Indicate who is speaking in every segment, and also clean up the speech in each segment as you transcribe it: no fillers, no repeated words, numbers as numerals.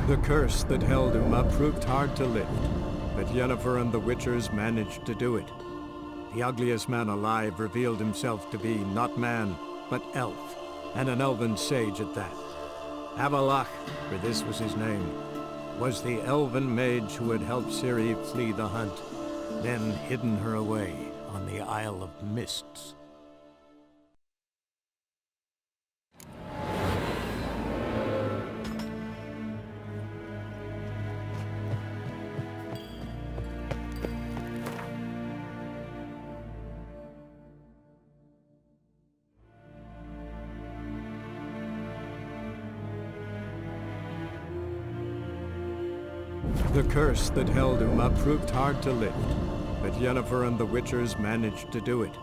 Speaker 1: The curse that held Uma proved hard to lift, but Yennefer and the Witchers managed to do it. The ugliest man alive revealed himself to be not man, but elf, and an elven sage at that. Avalach, for this was his name, was the elven mage who had helped Ciri flee the hunt, then hidden her away on the Isle of Mists. The curse that held Uma proved hard to lift, but Yennefer and the Witchers managed to do it.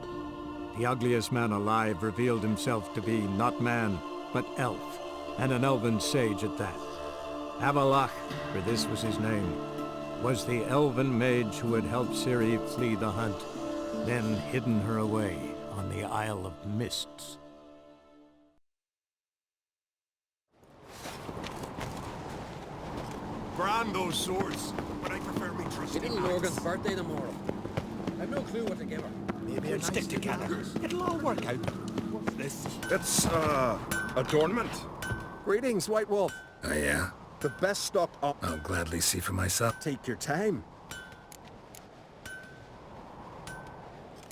Speaker 1: The ugliest man alive revealed himself to be not man, but elf, and an elven sage at that. Avalach, for this was his name, was the elven mage who had helped Ciri flee the hunt, then hidden her away on the Isle of Mists.
Speaker 2: Brand those swords, but I prefer me trusty
Speaker 3: Little Morgan's birthday tomorrow. I've no clue what to give her.
Speaker 2: Maybe I'll stick together. It'll all work out. What's this? It's, adornment.
Speaker 4: Greetings, White Wolf.
Speaker 5: Oh, yeah?
Speaker 4: The best stocked up.
Speaker 5: I'll gladly see for myself.
Speaker 4: Take your time.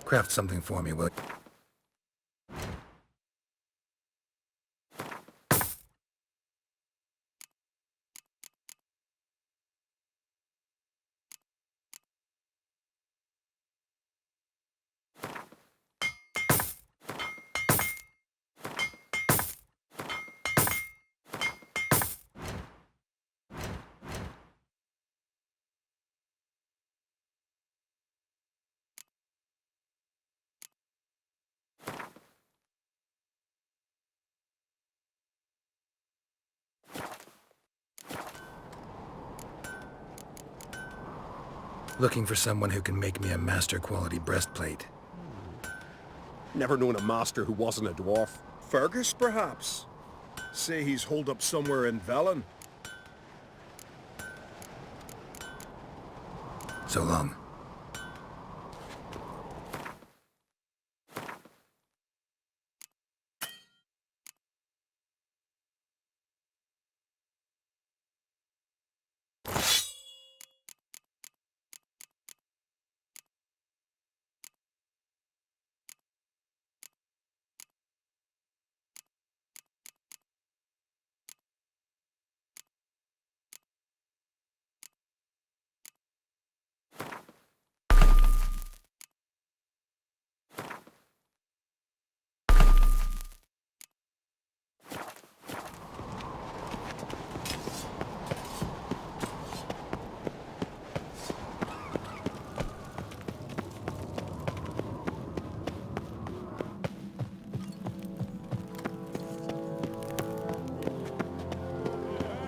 Speaker 5: Craft something for me, will you? Looking for someone who can make me a master-quality breastplate.
Speaker 4: Never known a master who wasn't a dwarf.
Speaker 2: Fergus, perhaps? Say he's holed up somewhere in Velen.
Speaker 5: So long.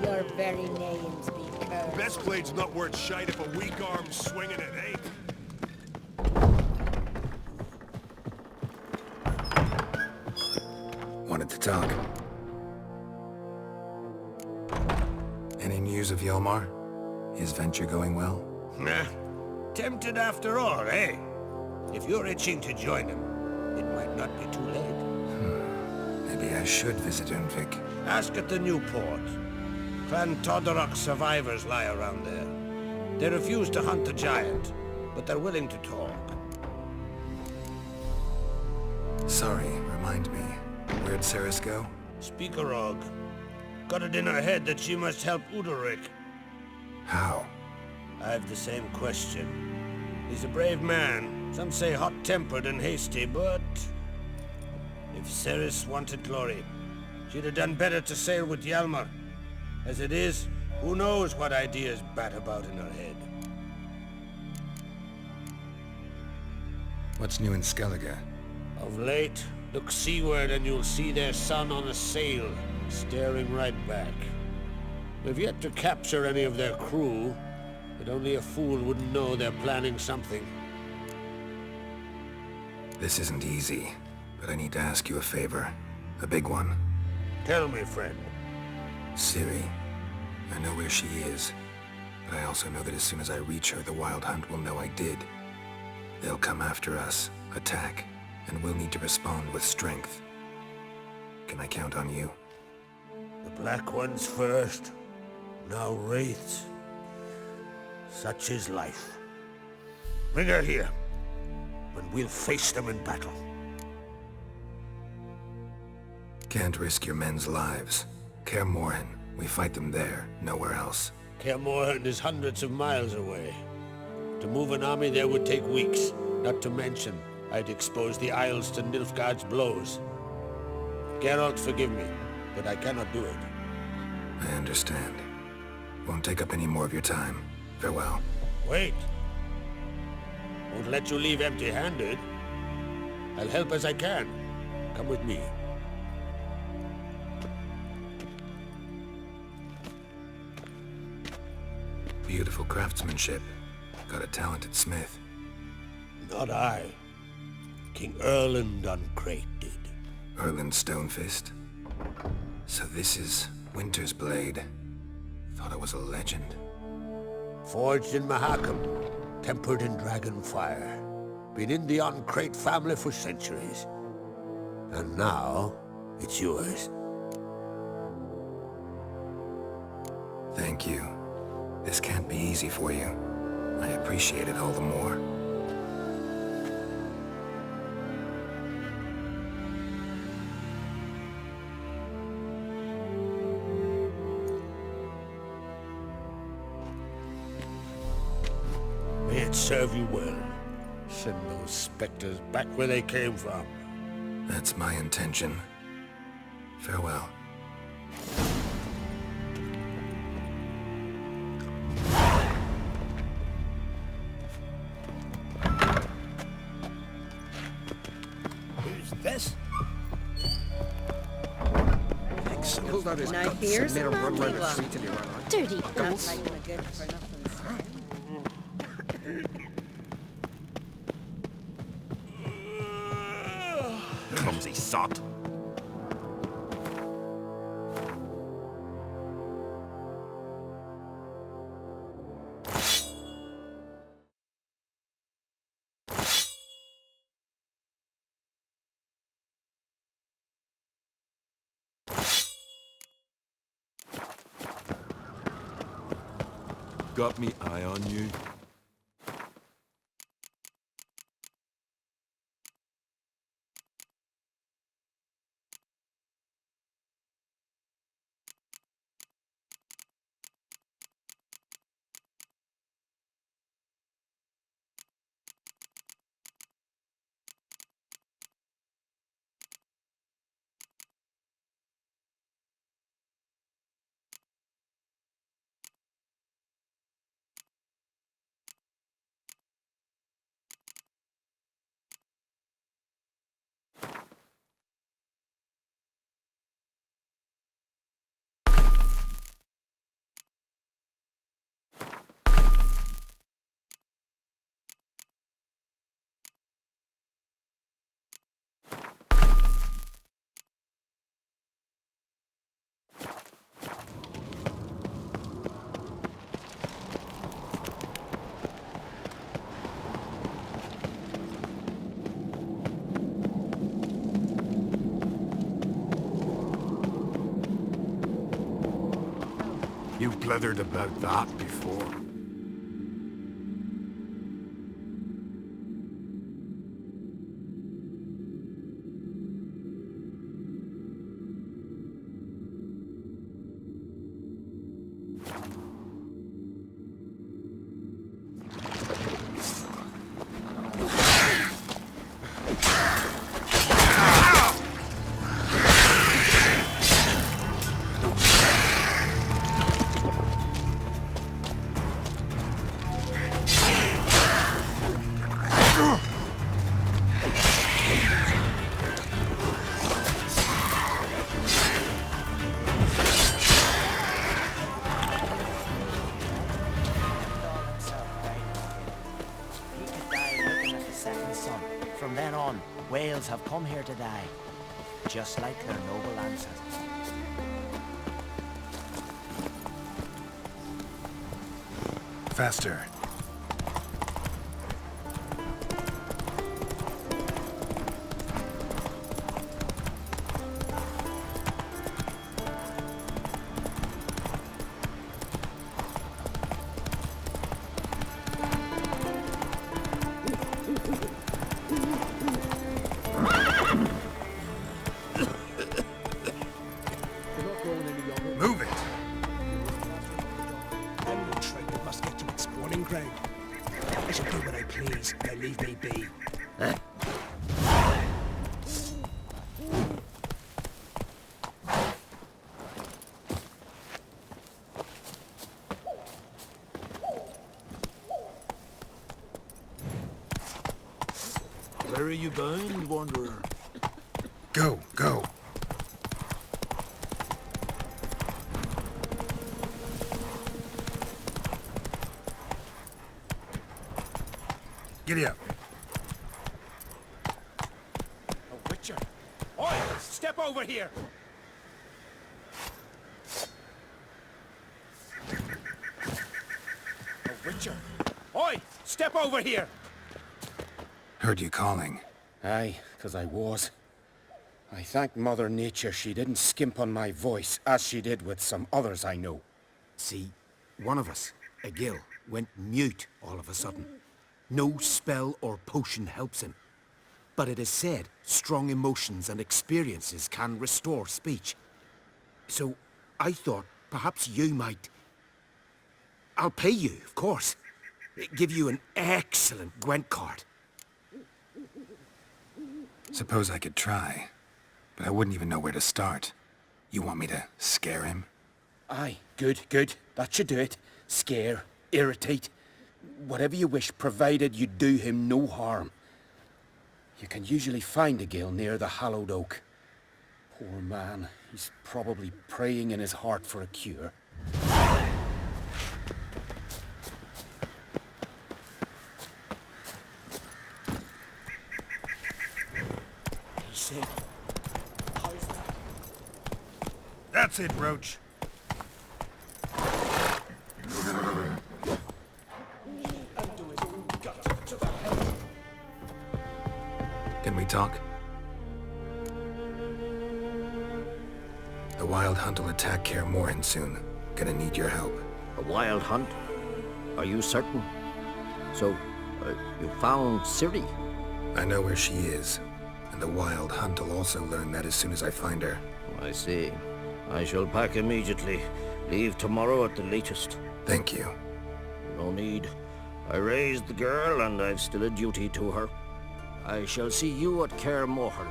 Speaker 6: Your very names be cursed.
Speaker 2: Bestplate's not worth shite if a weak arm's swinging it, eh?
Speaker 5: Wanted to talk. Any news of Yelmar? His venture going well?
Speaker 7: Nah. Tempted after all, eh? If you're itching to join him, it might not be too late.
Speaker 5: Maybe I should visit Unvik.
Speaker 7: Ask at the new port. Clan Todorok survivors lie around there. They refuse to hunt the giant, but they're willing to talk.
Speaker 5: Sorry, remind me. Where'd Ceres go?
Speaker 7: Speakerog. Got it in her head that she must help Udalryk.
Speaker 5: How?
Speaker 7: I have the same question. He's a brave man. Some say hot-tempered and hasty, but... if Ceres wanted glory, she'd have done better to sail with Hjalmar. As it is, who knows what ideas bat about in her head.
Speaker 5: What's new in Skellige?
Speaker 7: Of late, look seaward and you'll see their sun on a sail, staring right back. We've yet to capture any of their crew, but only a fool wouldn't know they're planning something.
Speaker 5: This isn't easy, but I need to ask you a favor. A big one.
Speaker 7: Tell me, friend.
Speaker 5: Ciri. I know where she is, but I also know that as soon as I reach her, the Wild Hunt will know I did. They'll come after us, attack, and we'll need to respond with strength. Can I count on you?
Speaker 7: The Black Ones first, now Wraiths. Such is life. Bring her here, and we'll face them in battle.
Speaker 5: Can't risk your men's lives. Kaer Morhen, we fight them there, nowhere else.
Speaker 7: Kaer Morhen is hundreds of miles away. To move an army there would take weeks, not to mention I'd expose the Isles to Nilfgaard's blows. Geralt, forgive me, but I cannot do it.
Speaker 5: I understand. Won't take up any more of your time. Farewell.
Speaker 7: Wait. Won't let you leave empty-handed. I'll help as I can. Come with me.
Speaker 5: Beautiful craftsmanship. Got a talented smith.
Speaker 7: Not I. King Erland Uncrate did.
Speaker 5: Erland Stonefist. So this is Winter's Blade. Thought it was a legend.
Speaker 7: Forged in Mahakam, tempered in dragon fire. Been in the Uncrate family for centuries. And now, it's yours.
Speaker 5: Thank you. This can't be easy for you. I appreciate it all the more.
Speaker 7: May it serve you well. Send those specters back where they came from.
Speaker 5: That's my intention. Farewell.
Speaker 2: Who's this?
Speaker 6: Now here's a manly one. Dirty
Speaker 2: Ghost.
Speaker 6: not like a good for nothing.
Speaker 2: Clumsy sot.
Speaker 8: Got me eye on you.
Speaker 2: You've blithered about that before.
Speaker 9: From then on, Wales have come here to die, just like their noble ancestors.
Speaker 5: Faster. Move it!
Speaker 2: I'm no tribe that must get to its spawning ground. I shall do what I please, now leave me be.
Speaker 3: Where are you bound, wanderer?
Speaker 5: Go, go! Giddy up.
Speaker 2: A witcher. Oi, step over here. A witcher. Oi, step over here.
Speaker 5: Heard you calling.
Speaker 9: Aye, 'cause I was. I thank Mother Nature she didn't skimp on my voice, as she did with some others I know.
Speaker 8: See, one of us, a gill, went mute all of a sudden. No spell or potion helps him. But it is said strong emotions and experiences can restore speech. So I thought perhaps you might... I'll pay you, of course. Give you an excellent Gwent card.
Speaker 5: Suppose I could try, but I wouldn't even know where to start. You want me to scare him?
Speaker 9: Aye, good, good. That should do it. Scare, irritate, whatever you wish, provided you do him no harm. You can usually find a gill near the hallowed oak. Poor man, he's probably praying in his heart for a cure.
Speaker 2: He said, how's that?
Speaker 4: That's it, Roach.
Speaker 5: Can we talk? The Wild Hunt will attack Kaer Morhen soon. Gonna need your help.
Speaker 10: A wild hunt? Are you certain? So, you found Ciri?
Speaker 5: I know where she is, and the Wild Hunt will also learn that as soon as I find her.
Speaker 10: I see. I shall pack immediately. Leave tomorrow at the latest.
Speaker 5: Thank you.
Speaker 10: No need. I raised the girl, and I've still a duty to her. I shall see you at Kaer Morhen.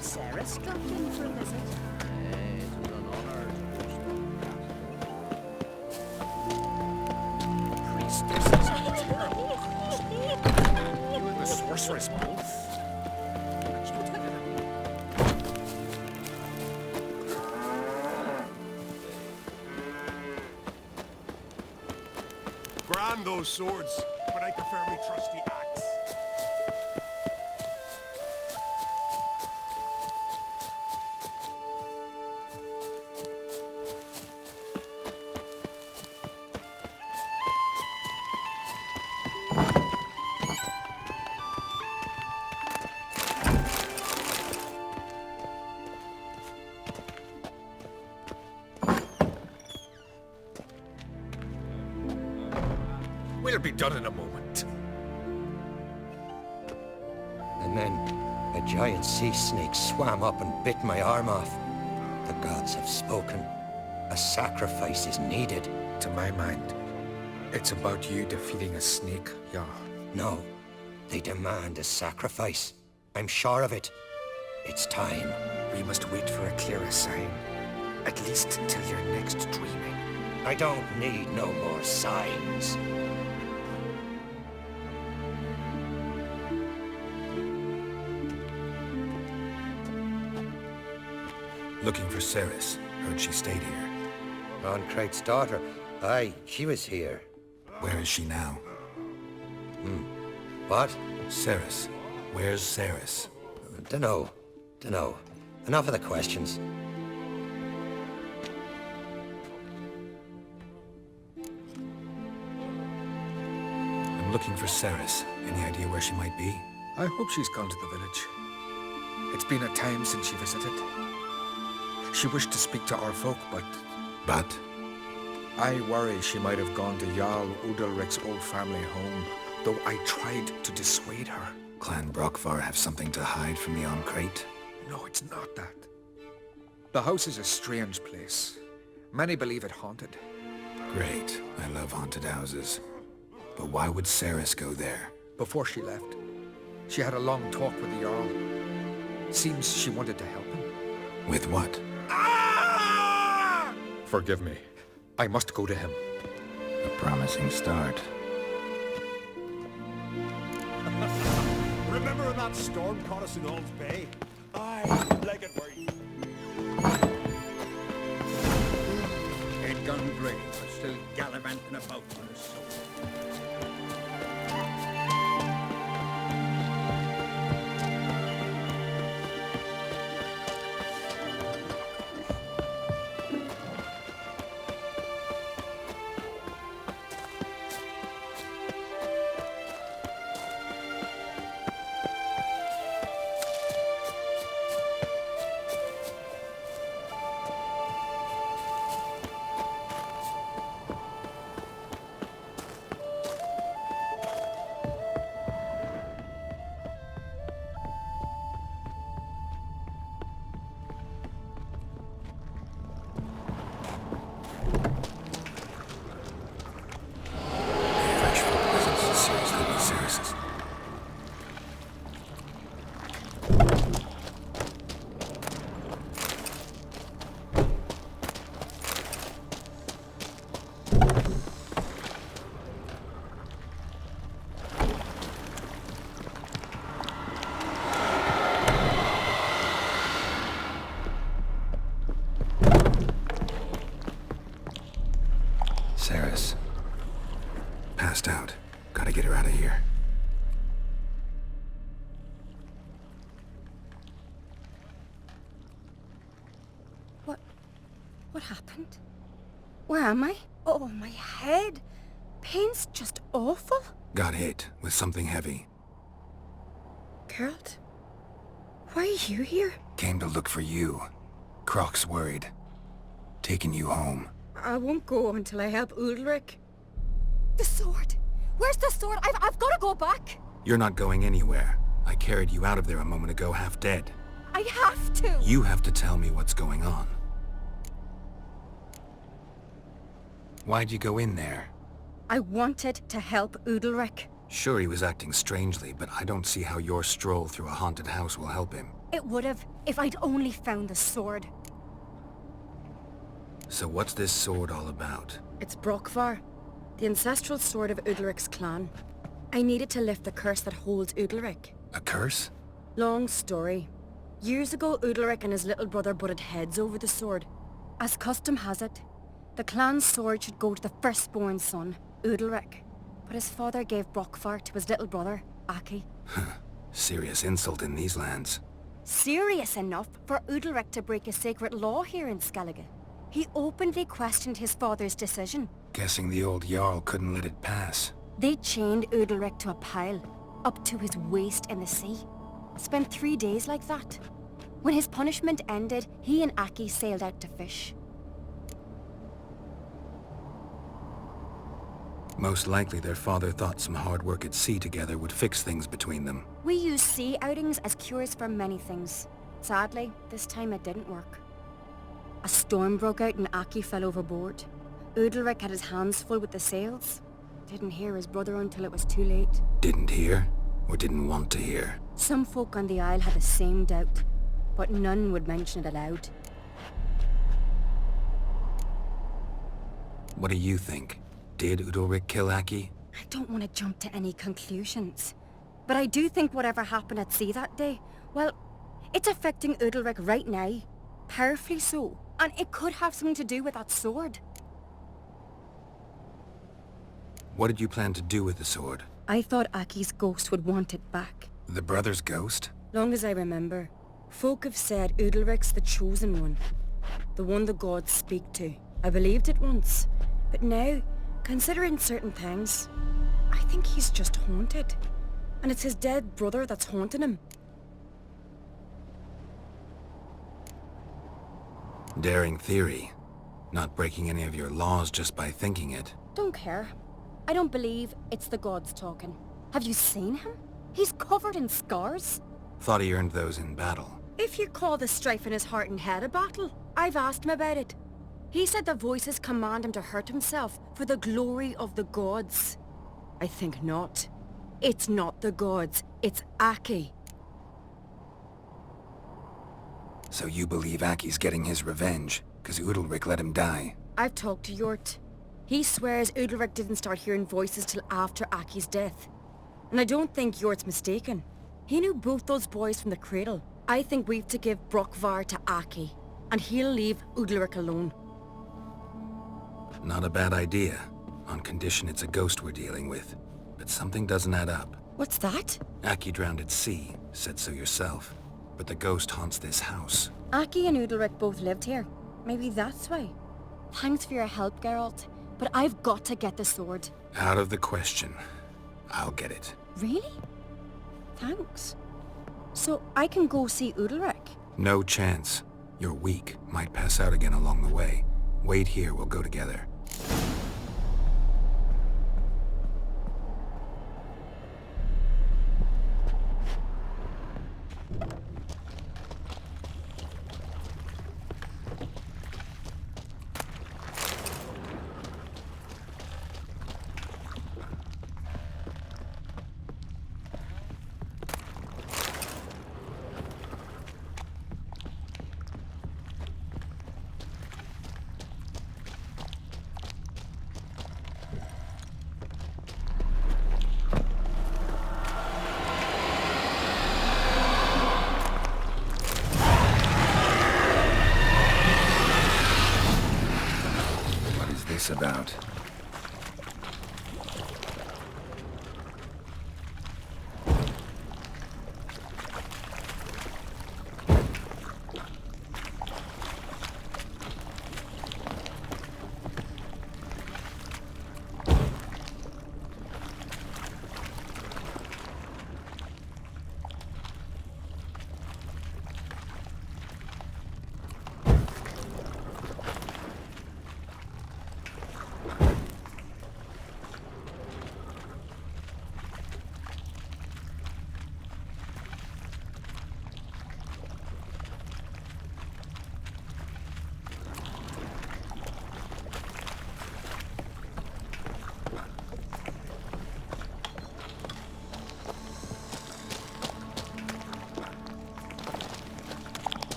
Speaker 6: Sarah dropped in for a visit.
Speaker 10: It was an honor to host
Speaker 2: Priestess is a terrible costume. You and the sorceress both. Grand those swords, but I prefer my trusty axe. We'll be done in a moment.
Speaker 11: And then a giant sea snake swam up and bit my arm off. The gods have spoken. A sacrifice is needed.
Speaker 9: To my mind, it's about you defeating a snake, Jarl.
Speaker 11: No, they demand a sacrifice. I'm sure of it. It's time.
Speaker 9: We must wait for a clearer sign. At least till your next dreaming.
Speaker 11: I don't need no more signs.
Speaker 5: Looking for Ceres. Heard she stayed here.
Speaker 11: Uncrate's daughter. Aye, she was here.
Speaker 5: Where is she now?
Speaker 11: What?
Speaker 5: Ceres. Where's Ceres?
Speaker 11: Dunno. Enough of the questions.
Speaker 5: I'm looking for Ceres. Any idea where she might be?
Speaker 9: I hope she's gone to the village. It's been a time since she visited. She wished to speak to our folk, but
Speaker 5: But?
Speaker 9: I worry she might have gone to Jarl Udalric's old family home, though I tried to dissuade her.
Speaker 5: Clan Brockvar have something to hide from the Uncrate?
Speaker 9: No, it's not that. The house is a strange place. Many believe it haunted.
Speaker 5: Great. I love haunted houses. But why would Ceres go there?
Speaker 9: Before she left, she had a long talk with the Jarl. Seems she wanted to help him.
Speaker 5: With what?
Speaker 9: Forgive me. I must go to him.
Speaker 5: A promising start.
Speaker 2: Remember when that storm caught us in Ald's Bay? Aye, like it were you.
Speaker 3: Ain't gone great, but still gallivanting about on his soul.
Speaker 5: Ceres. Passed out. Gotta get her out of here.
Speaker 6: What happened? Where am I? Oh, my head. Pain's just awful.
Speaker 5: Got hit with something heavy.
Speaker 6: Geralt, why are you here?
Speaker 5: Came to look for you. Croc's worried. Taking you home.
Speaker 6: I won't go until I help Ulrich. The sword! Where's the sword? I've got to go back!
Speaker 5: You're not going anywhere. I carried you out of there a moment ago half dead.
Speaker 6: I have to!
Speaker 5: You have to tell me what's going on. Why'd you go in there?
Speaker 6: I wanted to help Udalric.
Speaker 5: Sure, he was acting strangely, but I don't see how your stroll through a haunted house will help him.
Speaker 6: It would have, if I'd only found the sword.
Speaker 5: So what's this sword all about?
Speaker 6: It's Brokvar, the ancestral sword of Udalric's clan. I needed to lift the curse that holds Udalric.
Speaker 5: A curse?
Speaker 6: Long story. Years ago, Udalric and his little brother butted heads over the sword. As custom has it, the clan's sword should go to the firstborn son, Udalric. But his father gave Brokvar to his little brother, Aki.
Speaker 5: Serious insult in these lands.
Speaker 6: Serious enough for Udalric to break a sacred law here in Skellige. He openly questioned his father's decision.
Speaker 5: Guessing the old Jarl couldn't let it pass.
Speaker 6: They chained Udalric to a pile, up to his waist in the sea. Spent 3 days like that. When his punishment ended, he and Aki sailed out to fish.
Speaker 5: Most likely their father thought some hard work at sea together would fix things between them.
Speaker 6: We use sea outings as cures for many things. Sadly, this time it didn't work. A storm broke out and Aki fell overboard. Udalric had his hands full with the sails. Didn't hear his brother until it was too late.
Speaker 5: Didn't hear? Or didn't want to hear?
Speaker 6: Some folk on the Isle had the same doubt, but none would mention it aloud.
Speaker 5: What do you think? Did Udalric kill Aki?
Speaker 6: I don't want to jump to any conclusions, but I do think whatever happened at sea that day, well, it's affecting Udalric right now. Powerfully so, and it could have something to do with that sword.
Speaker 5: What did you plan to do with the sword?
Speaker 6: I thought Aki's ghost would want it back.
Speaker 5: The brother's ghost?
Speaker 6: Long as I remember, folk have said Udalric's the chosen one. The one the gods speak to. I believed it once, but now, considering certain things, I think he's just haunted. And it's his dead brother that's haunting him.
Speaker 5: Daring theory. Not breaking any of your laws just by thinking it.
Speaker 6: Don't care. I don't believe it's the gods talking. Have you seen him? He's covered in scars.
Speaker 5: Thought he earned those in battle.
Speaker 6: If you call the strife in his heart and head a battle, I've asked him about it. He said the voices command him to hurt himself for the glory of the gods. I think not. It's not the gods, it's Aki.
Speaker 5: So you believe Aki's getting his revenge, because Udalric let him die?
Speaker 6: I've talked to Yort. He swears Udalric didn't start hearing voices till after Aki's death. And I don't think Yort's mistaken. He knew both those boys from the cradle. I think we've to give Brokvar to Aki, and he'll leave Udalric alone.
Speaker 5: Not a bad idea, on condition it's a ghost we're dealing with. But something doesn't add up.
Speaker 6: What's that?
Speaker 5: Aki drowned at sea, said so yourself. But the ghost haunts this house.
Speaker 6: Aki and Udalric both lived here. Maybe that's why. Thanks for your help, Geralt. But I've got to get the sword.
Speaker 5: Out of the question. I'll get it.
Speaker 6: Really? Thanks. So I can go see Udalric?
Speaker 5: No chance. You're weak. Might pass out again along the way. Wait here, we'll go together. About.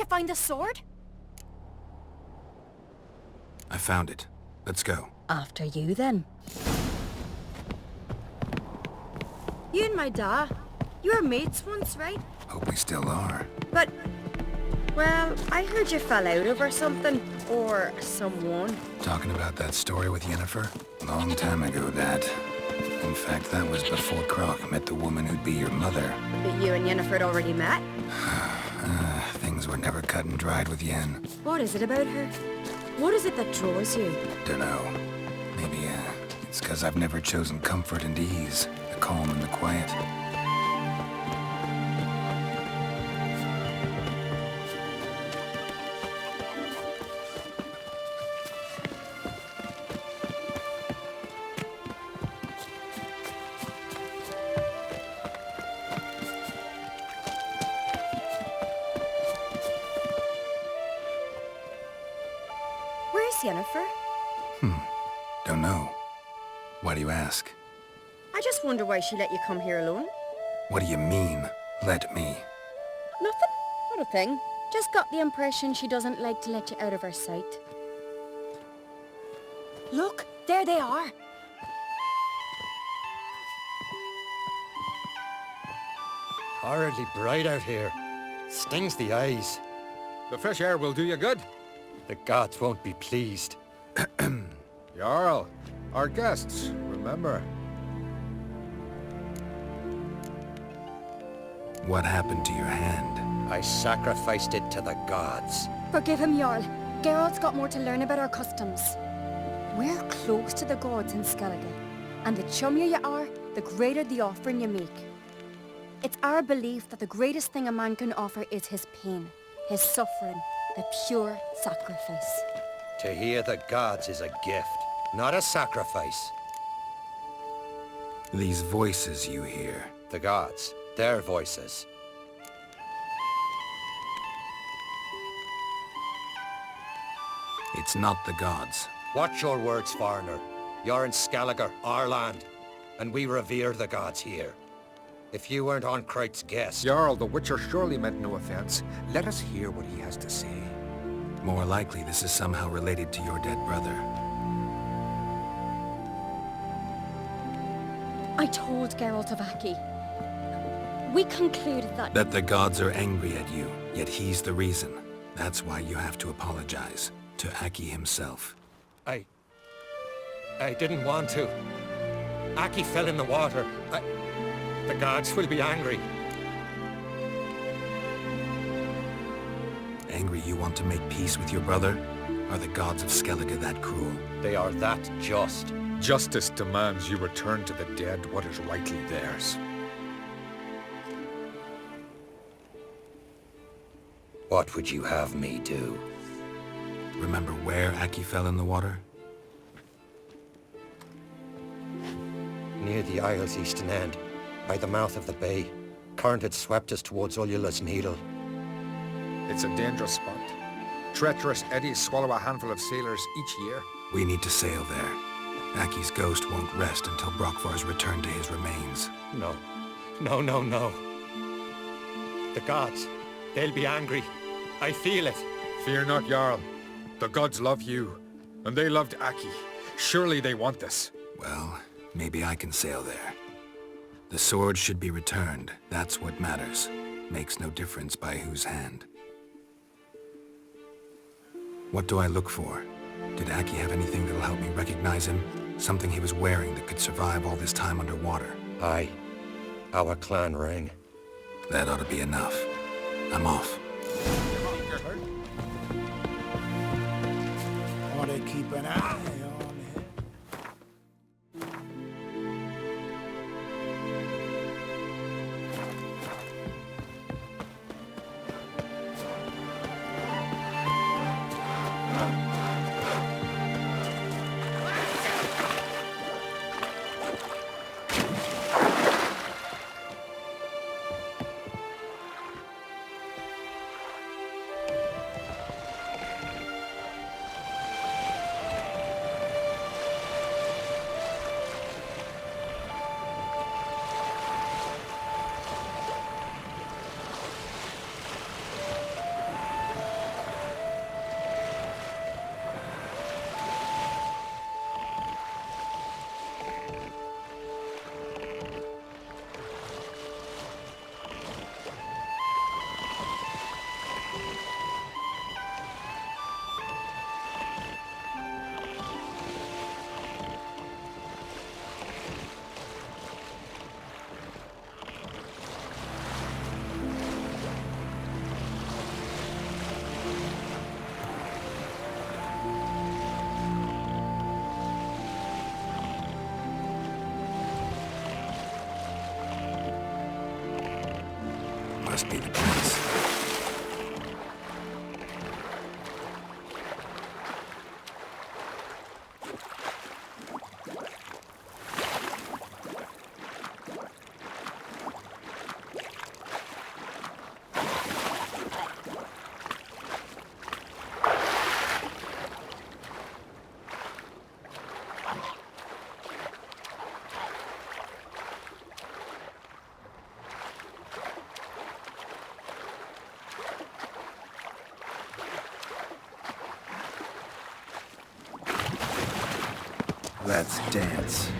Speaker 6: find the sword?
Speaker 5: I found it. Let's go.
Speaker 6: After you, then. You and my da, you were mates once, right?
Speaker 5: Hope we still are.
Speaker 6: But, well, I heard you fell out over something. Or someone.
Speaker 5: Talking about that story with Yennefer? Long time ago, that. In fact, that was before Croc met the woman who'd be your mother.
Speaker 6: But you and Yennefer had already met?
Speaker 5: Things were never cut and dried with Yen.
Speaker 6: What is it about her? What is it that draws you?
Speaker 5: Dunno. Maybe, it's 'cause I've never chosen comfort and ease. The calm and the quiet.
Speaker 6: Where's Yennefer?
Speaker 5: Don't know. Why do you ask?
Speaker 6: I just wonder why she let you come here alone.
Speaker 5: What do you mean, let me?
Speaker 6: Nothing. Not a thing. Just got the impression she doesn't like to let you out of her sight. Look, there they are.
Speaker 11: Horridly bright out here. Stings the eyes.
Speaker 2: The fresh air will do you good.
Speaker 11: The gods won't be pleased.
Speaker 2: Jarl, our guests, remember.
Speaker 5: What happened to your hand?
Speaker 11: I sacrificed it to the gods.
Speaker 6: Forgive him, Jarl. Geralt's got more to learn about our customs. We're close to the gods in Skellige, and the chummier you are, the greater the offering you make. It's our belief that the greatest thing a man can offer is his pain, his suffering, the pure sacrifice.
Speaker 11: To hear the gods is a gift, not a sacrifice.
Speaker 5: These voices you hear.
Speaker 11: The gods, their voices.
Speaker 5: It's not the gods.
Speaker 11: Watch your words, foreigner. You're in Skellige, our land, and we revere the gods here. If you weren't on Kright's guest...
Speaker 2: Jarl, the Witcher surely meant no offense. Let us hear what he has to say.
Speaker 5: More likely this is somehow related to your dead brother.
Speaker 6: I told Geralt of Aki. We concluded that...
Speaker 5: That the gods are angry at you, yet he's the reason. That's why you have to apologize. To Aki himself.
Speaker 11: I didn't want to. Aki fell in the water. The gods will be angry.
Speaker 5: Angry you want to make peace with your brother? Are the gods of Skellige that cruel?
Speaker 11: They are that just.
Speaker 2: Justice demands you return to the dead what is rightly theirs.
Speaker 11: What would you have me do?
Speaker 5: Remember where Aki fell in the water?
Speaker 11: Near the Isle's eastern end, by the mouth of the bay. Current had swept us towards Ullula's Needle.
Speaker 2: It's a dangerous spot. Treacherous eddies swallow a handful of sailors each year.
Speaker 5: We need to sail there. Aki's ghost won't rest until Brokvar's returned to his remains.
Speaker 11: No. No. The gods, they'll be angry. I feel it.
Speaker 2: Fear not, Jarl. The gods love you, and they loved Aki. Surely they want this.
Speaker 5: Well, maybe I can sail there. The sword should be returned. That's what matters. Makes no difference by whose hand. What do I look for? Did Aki have anything that'll help me recognize him? Something he was wearing that could survive all this time underwater?
Speaker 11: Aye. Our clan ring.
Speaker 5: That ought to be enough. I'm off.
Speaker 3: Ought to keep an eye on it.
Speaker 5: must be the place.
Speaker 1: Let's dance.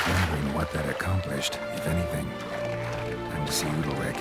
Speaker 5: Wondering what that accomplished, if anything. Time to see Ultrawide.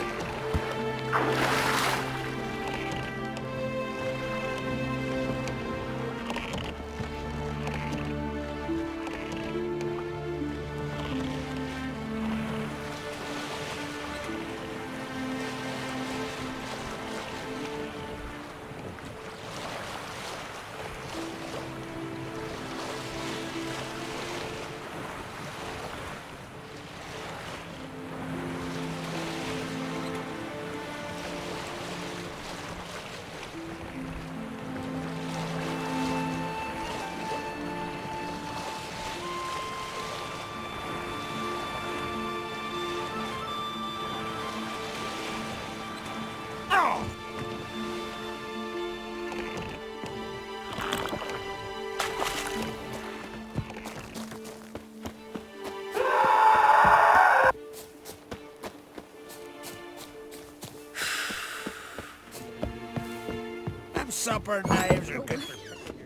Speaker 7: proper knives or...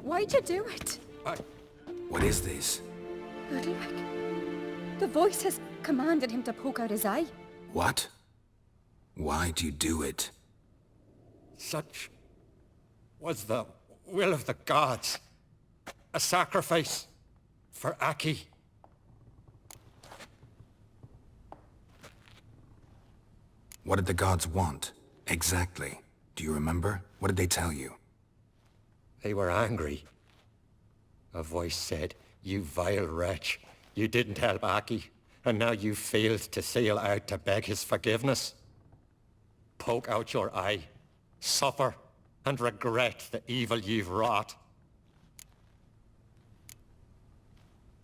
Speaker 6: Why'd you do it?
Speaker 5: What is this?
Speaker 6: Ulrich. The voice has commanded him to poke out his eye.
Speaker 5: What? Why'd you do it?
Speaker 11: Such was the will of the gods. A sacrifice for Aki.
Speaker 5: What did the gods want? Exactly. Do you remember? What did they tell you?
Speaker 11: They were angry. A voice said, "You vile wretch, you didn't help Aki, and now you failed to sail out to beg his forgiveness. Poke out your eye, suffer, and regret the evil you've wrought."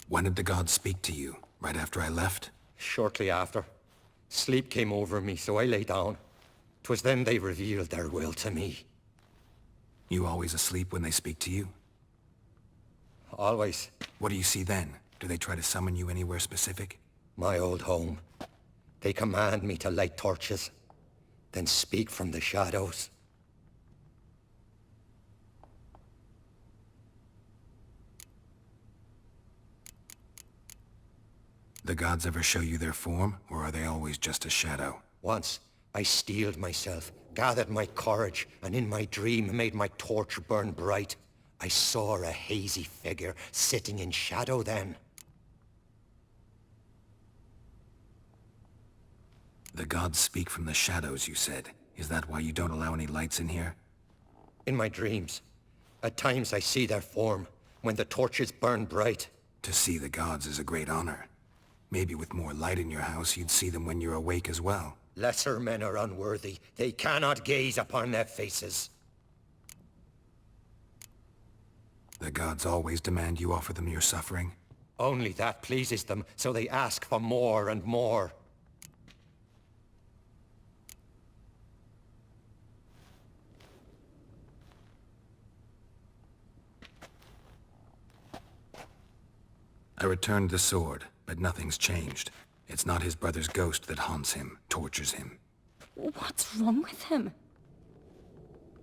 Speaker 5: When did the gods speak to you? Right after I left?
Speaker 11: Shortly after. Sleep came over me, so I lay down. 'Twas then they revealed their will to me.
Speaker 5: You always asleep when they speak to you?
Speaker 11: Always.
Speaker 5: What do you see then? Do they try to summon you anywhere specific?
Speaker 11: My old home. They command me to light torches, then speak from the shadows.
Speaker 5: The gods ever show you their form, or are they always just a shadow?
Speaker 11: Once, I steeled myself, gathered my courage, and in my dream made my torch burn bright. I saw a hazy figure sitting in shadow then.
Speaker 5: The gods speak from the shadows, you said. Is that why you don't allow any lights in here?
Speaker 11: In my dreams. At times I see their form, when the torches burn bright.
Speaker 5: To see the gods is a great honor. Maybe with more light in your house, you'd see them when you're awake as well.
Speaker 11: Lesser men are unworthy. They cannot gaze upon their faces.
Speaker 5: The gods always demand you offer them your suffering?
Speaker 11: Only that pleases them, so they ask for more and more.
Speaker 5: I returned the sword, but nothing's changed. It's not his brother's ghost that haunts him, tortures him.
Speaker 6: What's wrong with him?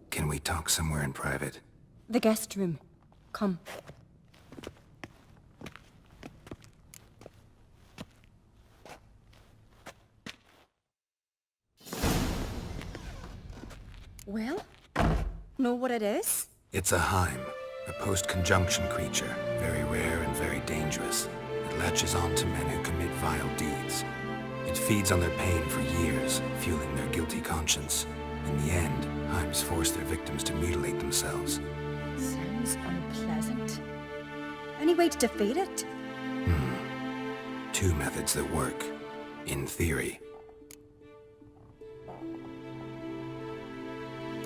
Speaker 5: Can we talk somewhere in private?
Speaker 6: The guest room. Come. Well, know what it is?
Speaker 5: It's a Heim, a post-conjunction creature, very rare and very dangerous. It latches on to men who commit vile deeds. It feeds on their pain for years, fueling their guilty conscience. In the end, Heims force their victims to mutilate themselves.
Speaker 6: Sounds unpleasant. Any way to defeat it?
Speaker 5: Two methods that work, in theory.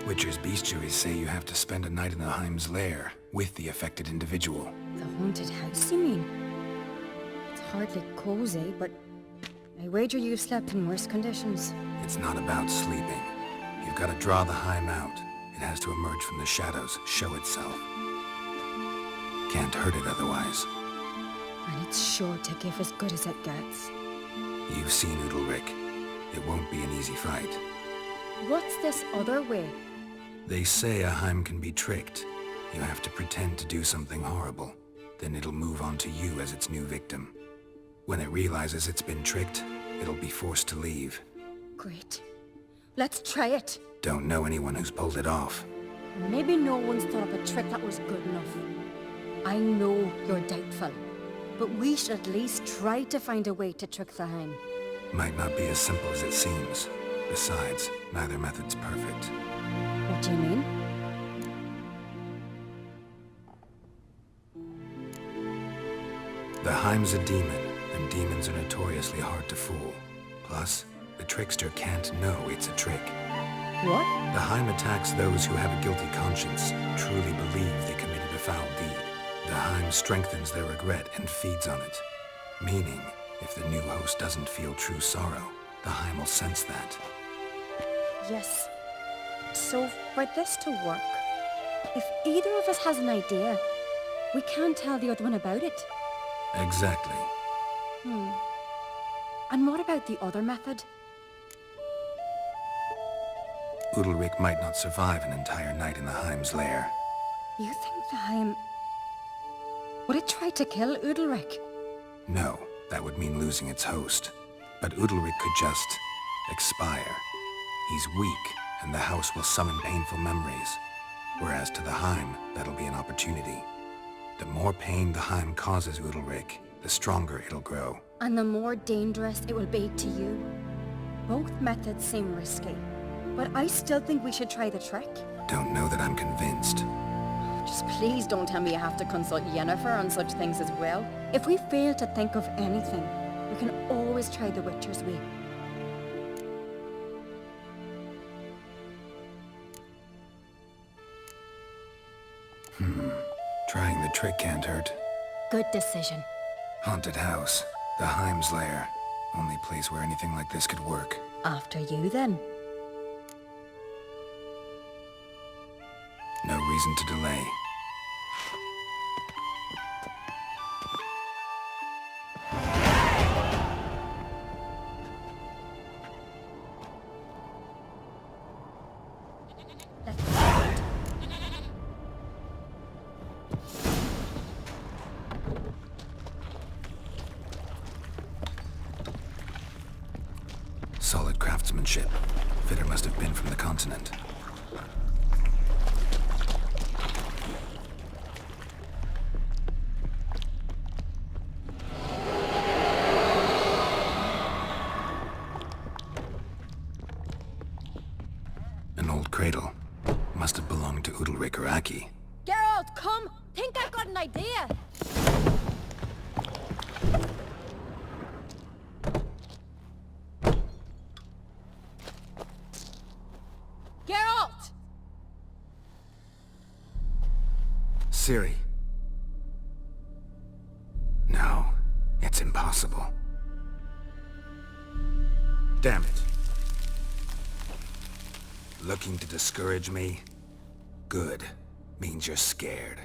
Speaker 5: Witcher's bestiaries say you have to spend a night in the Heim's lair with the affected individual.
Speaker 6: The haunted house, you mean? It's hardly cozy, but I wager you've slept in worse conditions.
Speaker 5: It's not about sleeping. You've got to draw the Heim out. It has to emerge from the shadows, show itself. Can't hurt it otherwise.
Speaker 6: And it's sure to give as good as it gets.
Speaker 5: You've seen Udalric. It won't be an easy fight.
Speaker 6: What's this other way?
Speaker 5: They say a Heim can be tricked. You have to pretend to do something horrible. Then it'll move on to you as its new victim. When it realizes it's been tricked, it'll be forced to leave.
Speaker 6: Great. Let's try it.
Speaker 5: Don't know anyone who's pulled it off.
Speaker 6: Maybe no one's thought up a trick that was good enough. I know you're doubtful, but we should at least try to find a way to trick the Heim.
Speaker 5: Might not be as simple as it seems. Besides, neither method's perfect.
Speaker 6: What do you mean?
Speaker 5: The Heim's a demon, and demons are notoriously hard to fool. Plus, the trickster can't know it's a trick.
Speaker 6: What?
Speaker 5: The Heim attacks those who have a guilty conscience, truly believe they committed a foul deed. The Heim strengthens their regret and feeds on it. Meaning, if the new host doesn't feel true sorrow, the Heim will sense that.
Speaker 6: Yes. So, for this to work, if either of us has an idea, we can tell the other one about it.
Speaker 5: Exactly.
Speaker 6: And what about the other method?
Speaker 5: Udalric might not survive an entire night in the Heim's lair.
Speaker 6: You think the Heim... would it try to kill Udalric?
Speaker 5: No, that would mean losing its host. But Udalric could just... expire. He's weak, and the house will summon painful memories. Whereas to the Heim, that'll be an opportunity. The more pain the Heim causes Udalric, the stronger it'll grow.
Speaker 6: And the more dangerous it will be to you. Both methods seem risky, but I still think we should try the trick.
Speaker 5: Don't know that I'm convinced.
Speaker 6: Just please don't tell me you have to consult Yennefer on such things as well. If we fail to think of anything, we can always try the Witcher's way.
Speaker 5: Trying the trick can't hurt.
Speaker 6: Good decision.
Speaker 5: Haunted house. The Heim's lair. Only place where anything like this could work.
Speaker 6: After you, then.
Speaker 5: No reason to delay. Solid craftsmanship. Fitter must have been from the continent. An old cradle. Must have belonged to Udalric or Aki.
Speaker 6: Geralt, come! Think I've got an idea! Geralt!
Speaker 5: Ciri. No, it's impossible. Damn it. Looking to discourage me? Good. Means you're scared.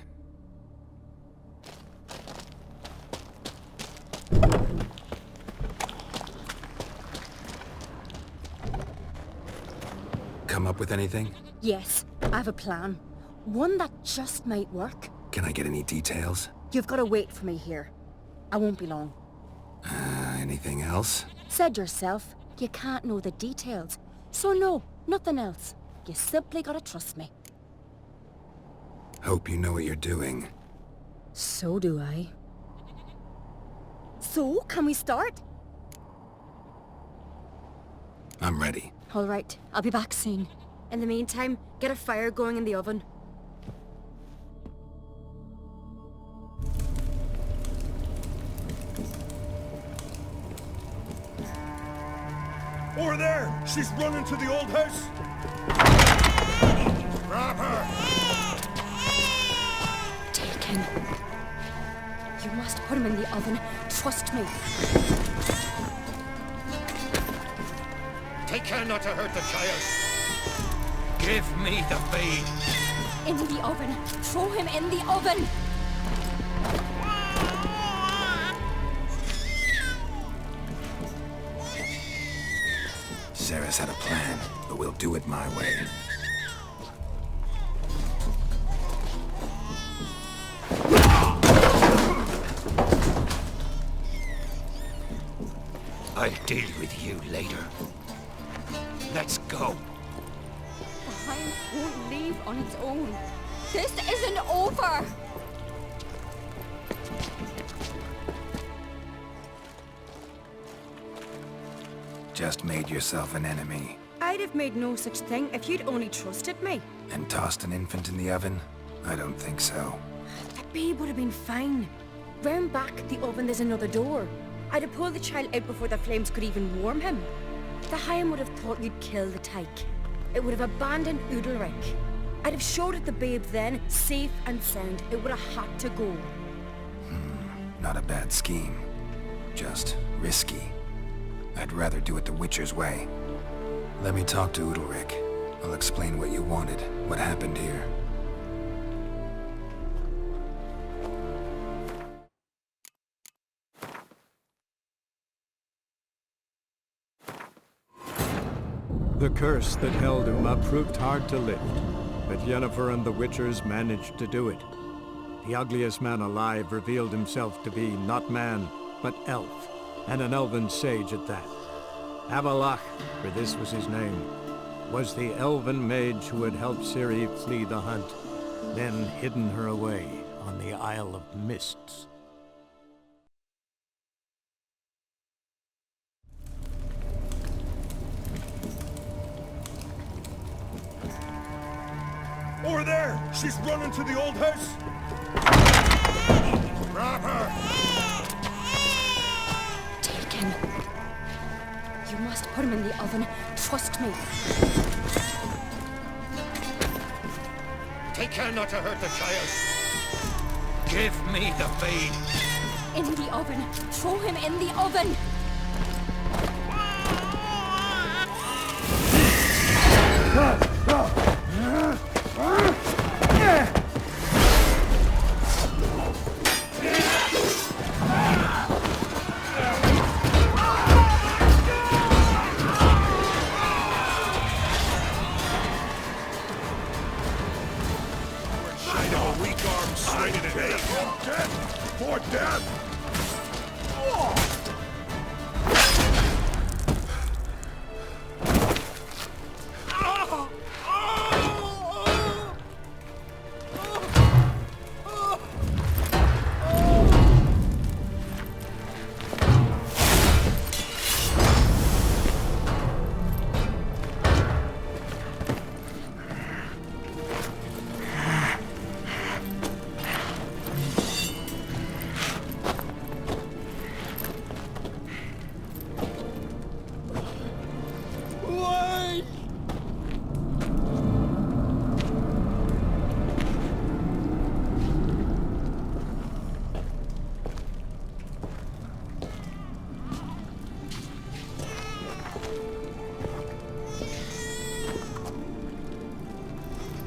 Speaker 5: Come up with anything?
Speaker 6: Yes, I have a plan. One that just might work.
Speaker 5: Can I get any details?
Speaker 6: You've got to wait for me here. I won't be long.
Speaker 5: Anything else?
Speaker 6: Said yourself, you can't know the details. So no, nothing else. You simply gotta trust me.
Speaker 5: Hope you know what you're doing.
Speaker 6: So do I. So, can we start?
Speaker 5: I'm ready.
Speaker 6: All right, I'll be back soon. In the meantime, get a fire going in the oven.
Speaker 2: Over there! She's running to the old house! Grab her!
Speaker 6: Take him. You must put him in the oven. Trust me.
Speaker 11: Take care not to hurt the child. Give me the feed.
Speaker 6: In the oven. Throw him in the oven.
Speaker 5: Sarah's had a plan, but we'll do it my way.
Speaker 11: I'll deal with you later. Let's go.
Speaker 6: The Hind won't leave on its own. This isn't over!
Speaker 5: Just made yourself an enemy.
Speaker 6: I'd have made no such thing if you'd only trusted me.
Speaker 5: And tossed an infant in the oven? I don't think so.
Speaker 6: The babe would have been fine. Round back the oven there's another door. I'd have pulled the child out before the flames could even warm him. The Hind would have thought you'd kill the tyke. It would have abandoned Udalric. I'd have showed it the babe then, safe and sound. It would have had to go.
Speaker 5: Not a bad scheme. Just risky. I'd rather do it the Witcher's way. Let me talk to Udalric. I'll explain what you wanted, what happened here.
Speaker 1: The curse that held Uma proved hard to lift, but Yennefer and the Witchers managed to do it. The ugliest man alive revealed himself to be not man, but elf, and an elven sage at that. Avalach, for this was his name, was the elven mage who had helped Ciri flee the hunt, then hidden her away on the Isle of Mists.
Speaker 2: Over there! She's running to the old house! Grab her!
Speaker 6: Take him. You must put him in the oven. Trust me.
Speaker 11: Take care not to hurt the child. Give me the feed.
Speaker 6: In the oven. Throw him in the oven.
Speaker 2: For death!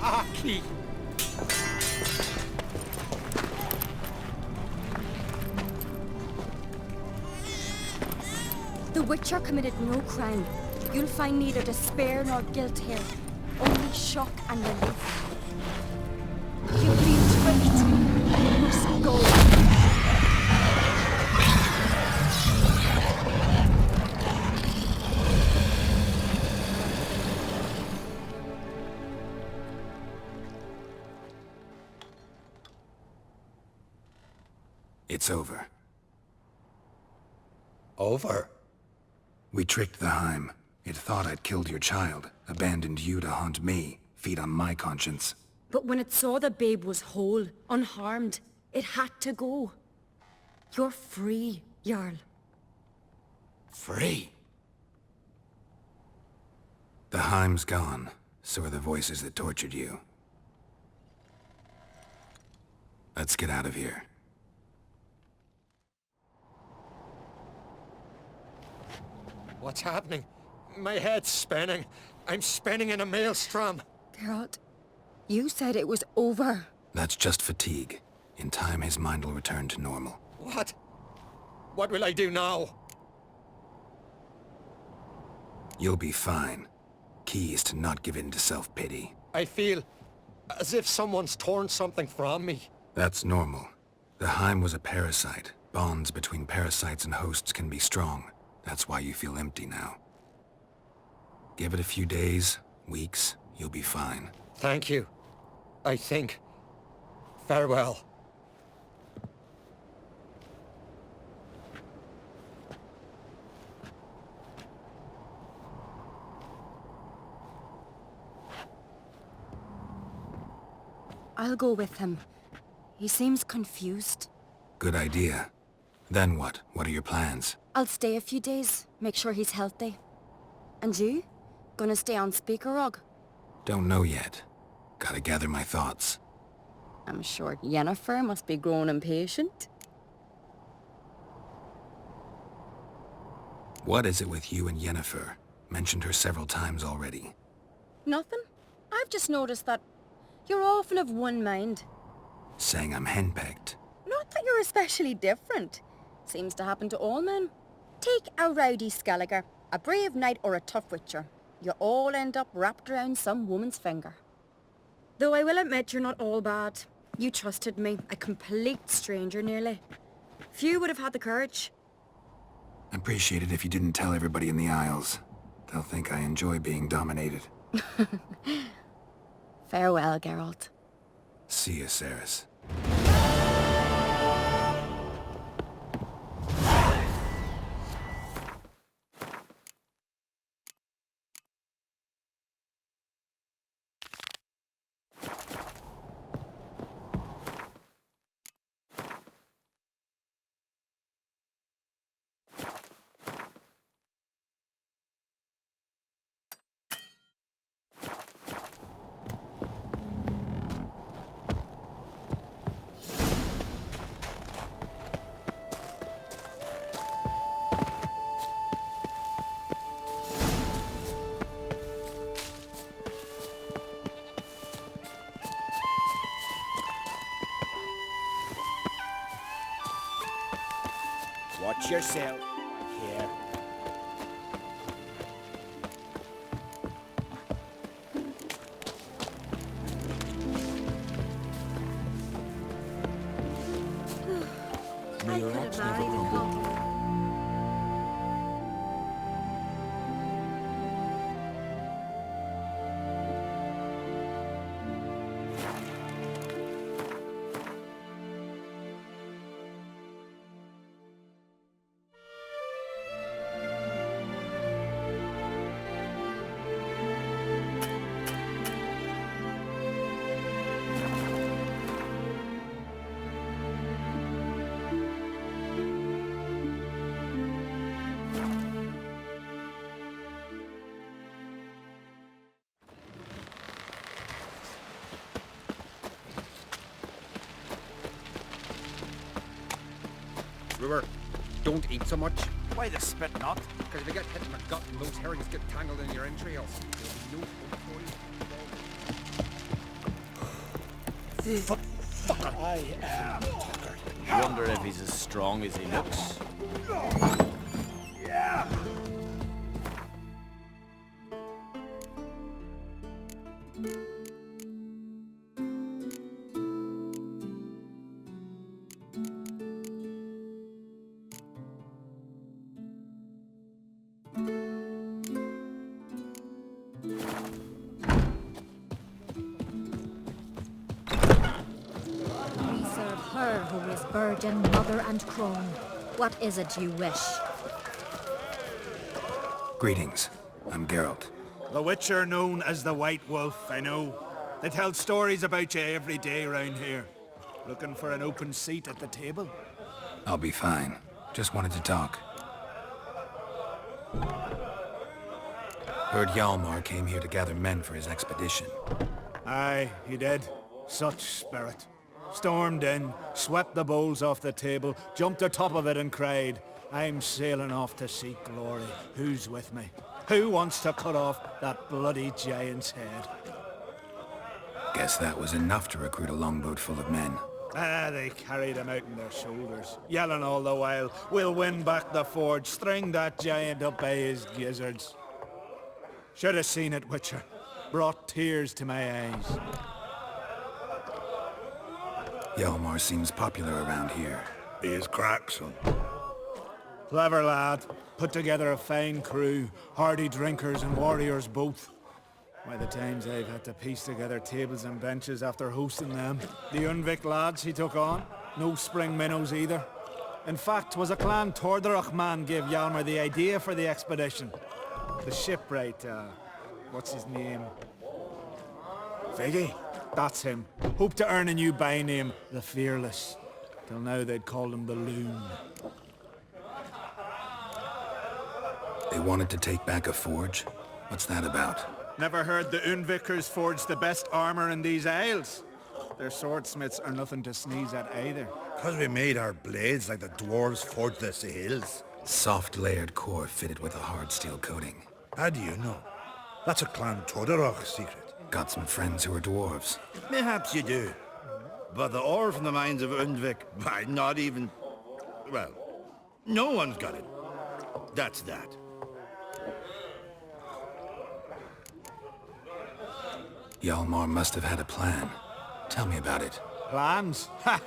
Speaker 11: Aki!
Speaker 6: The Witcher committed no crime. You'll find neither despair nor guilt here. Only shock and relief. You've been tricked. You must go.
Speaker 5: It's over.
Speaker 11: Over?
Speaker 5: We tricked the Heim. It thought I'd killed your child, abandoned you to haunt me, feed on my conscience.
Speaker 6: But when it saw the babe was whole, unharmed, it had to go. You're free, Jarl.
Speaker 5: Free? The Heim's gone, so are the voices that tortured you. Let's get out of here.
Speaker 11: What's happening? My head's spinning. I'm spinning in a maelstrom.
Speaker 6: Geralt, you said it was over.
Speaker 5: That's just fatigue. In time, his mind will return to normal.
Speaker 11: What? What will I do now?
Speaker 5: You'll be fine. Key is to not give in to self-pity.
Speaker 11: I feel as if someone's torn something from me.
Speaker 5: That's normal. The Heim was a parasite. Bonds between parasites and hosts can be strong. That's why you feel empty now. Give it a few days, weeks, you'll be fine.
Speaker 11: Thank you. I think. Farewell.
Speaker 6: I'll go with him. He seems confused.
Speaker 5: Good idea. Then what? What are your plans?
Speaker 6: I'll stay a few days, make sure he's healthy. And you? Gonna stay on Speaker Rog?
Speaker 5: Don't know yet. Gotta gather my thoughts.
Speaker 6: I'm sure Yennefer must be growing impatient.
Speaker 5: What is it with you and Yennefer? Mentioned her several times already.
Speaker 6: Nothing. I've just noticed that you're often of one mind.
Speaker 5: Saying I'm henpecked.
Speaker 6: Not that you're especially different. Seems to happen to all men. Take a rowdy Skellige, a brave knight or a tough witcher. You all end up wrapped around some woman's finger. Though I will admit you're not all bad. You trusted me, a complete stranger nearly. Few would have had the courage.
Speaker 5: I'd appreciate it if you didn't tell everybody in the Isles. They'll think I enjoy being dominated.
Speaker 6: Farewell, Geralt.
Speaker 5: See you, Ceres.
Speaker 9: Watch yourself. Here.
Speaker 6: I could have married a conqueror.
Speaker 3: Brewer, don't eat so much.
Speaker 2: Why the spit not?
Speaker 3: Because if you get hit in the gut and those herrings get tangled in your entrails, there'll be no hope for you.
Speaker 2: Fucker! I am Tucker. Wonder if he's as strong as he looks. Yeah.
Speaker 12: Her who is virgin, mother and crone. What is it you wish?
Speaker 5: Greetings. I'm Geralt.
Speaker 2: The Witcher known as the White Wolf, I know. They tell stories about you every day round here. Looking for an open seat at the table?
Speaker 5: I'll be fine. Just wanted to talk. Heard Hjalmar came here to gather men for his expedition.
Speaker 2: Aye, he did. Such spirit. Stormed in, swept the bowls off the table, jumped atop of it and cried, I'm sailing off to seek glory. Who's with me? Who wants to cut off that bloody giant's head?
Speaker 5: Guess that was enough to recruit a longboat full of men.
Speaker 2: Ah, they carried him out on their shoulders, yelling all the while, we'll win back the forge, string that giant up by his gizzards. Should have seen it, Witcher. Brought tears to my eyes.
Speaker 5: Hjalmar seems popular around here.
Speaker 2: He is crack, son. Clever lad. Put together a fine crew. Hardy drinkers and warriors both. Why, the times I've had to piece together tables and benches after hosting them. The Unvik lads he took on. No spring minnows either. In fact, was a clan Tordarach man gave Hjalmar the idea for the expedition. The shipwright, what's his name? Viggy? That's him. Hoped to earn a new by-name, the Fearless. Till now they'd called him the Loon.
Speaker 5: They wanted to take back a forge? What's that about?
Speaker 2: Never heard the Unvikers forged the best armor in these isles? Their swordsmiths are nothing to sneeze at either.
Speaker 13: 'Cause we made our blades like the dwarves forged the seals.
Speaker 5: Soft layered core fitted with a hard steel coating.
Speaker 13: How do you know? That's a Clan Tordarach secret.
Speaker 5: Got some friends who are dwarves.
Speaker 13: Perhaps you do. But the ore from the mines of Undvik, why, not even... Well, no one's got it. That's that.
Speaker 5: Hjalmar must have had a plan. Tell me about it.
Speaker 2: Plans? Ha!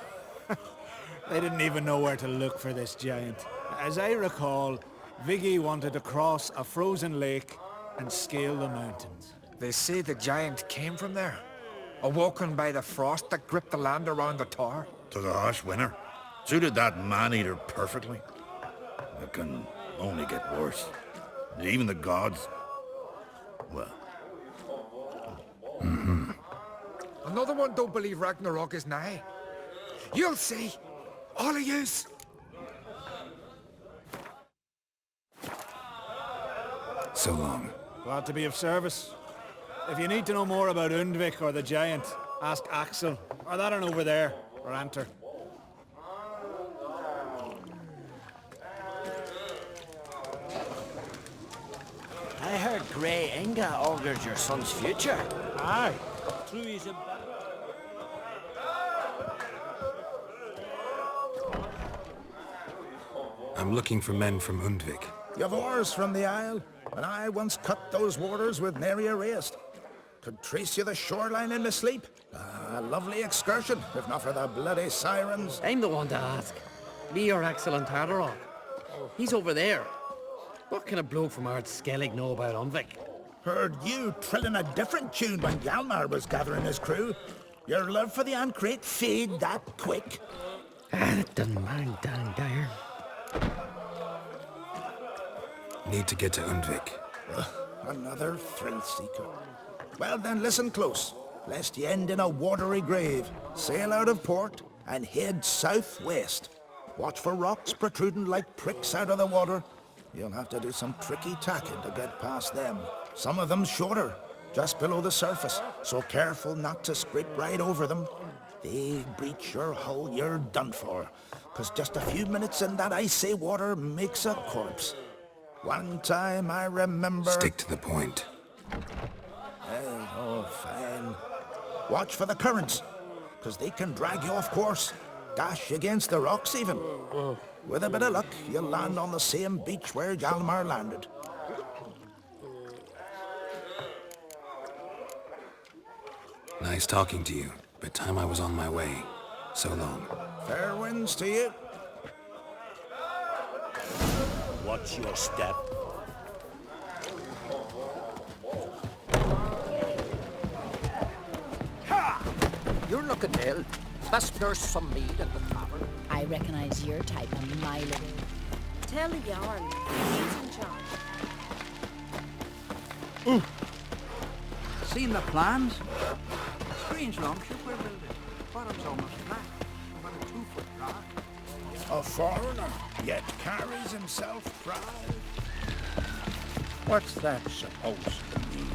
Speaker 2: They didn't even know where to look for this giant. As I recall, Viggy wanted to cross a frozen lake and scale the mountains.
Speaker 14: They say the giant came from there. Awoken by the frost that gripped the land around the tower.
Speaker 13: To the harsh winter. Suited that man-eater perfectly. It can only get worse. Even the gods... well...
Speaker 14: Another one don't believe Ragnarok is nigh. You'll see. All of yous.
Speaker 5: So long.
Speaker 2: Glad to be of service. If you need to know more about Undvik or the giant, ask Axel, or that one over there, or Anter.
Speaker 10: I heard Grey Inga augured your son's future.
Speaker 2: Aye.
Speaker 5: I'm looking for men from Undvik.
Speaker 3: You've oars from the Isle, and I once cut those waters with nary a race. Could trace you the shoreline in my sleep. A lovely excursion, if not for the bloody sirens.
Speaker 15: I'm the one to ask. Me or Axel and Tardarok? He's over there. What can a bloke from our Skellige know about Undvik?
Speaker 3: Heard you trilling a different tune when Hjalmar was gathering his crew. Your love for the Ancrate fade that quick.
Speaker 15: That doesn't mind down there.
Speaker 5: Need to get to Undvik.
Speaker 3: Another thrill-seeker. Well then, listen close, lest you end in a watery grave. Sail out of port and head southwest. Watch for rocks protruding like pricks out of the water. You'll have to do some tricky tacking to get past them. Some of them shorter, just below the surface, so careful not to scrape right over them. They breach your hull, you're done for. 'Cause just a few minutes in that icy water makes a corpse. One time I remember...
Speaker 5: Stick to the point.
Speaker 3: Oh, fine. Watch for the currents, 'cause they can drag you off course. Dash against the rocks even. With a bit of luck, you'll land on the same beach where Hjalmar landed.
Speaker 5: Nice talking to you, but time I was on my way. So long.
Speaker 3: Fair winds to you.
Speaker 10: Watch your step.
Speaker 15: Ha! You're looking ill. Best nurse some mead at the tavern.
Speaker 12: I recognize your type a mile away.
Speaker 6: Tell the yarn. He's in charge.
Speaker 16: Seen the plans? Strange longship we're building. Bottom's almost flat. About a 2-foot drop.
Speaker 3: A foreigner, yet carries himself proud.
Speaker 13: What's that supposed to mean?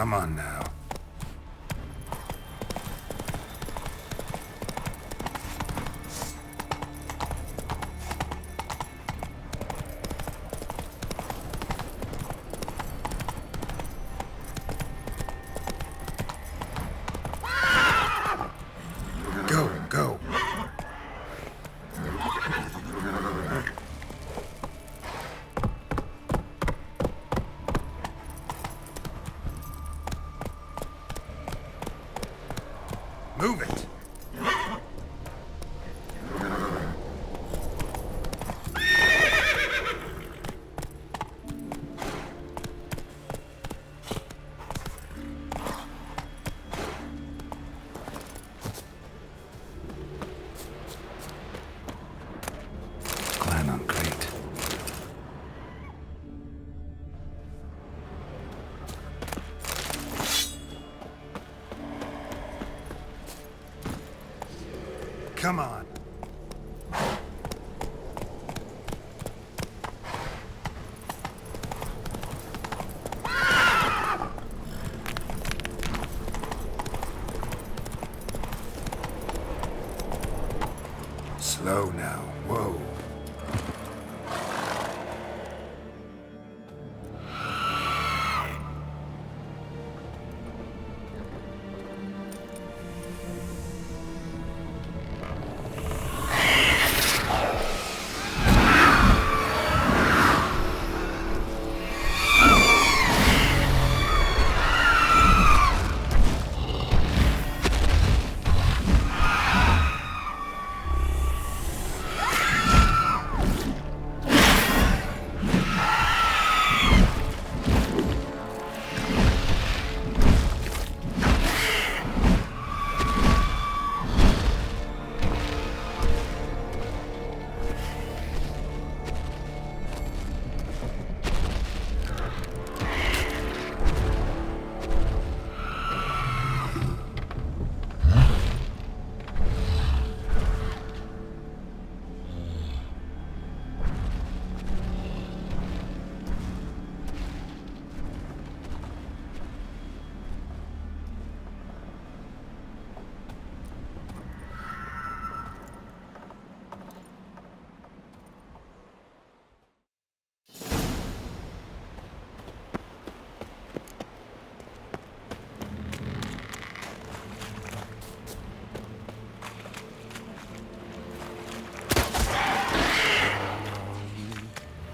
Speaker 5: Come on now. Go, go. Move it. Climb on crate. Come on. Slow now. Whoa.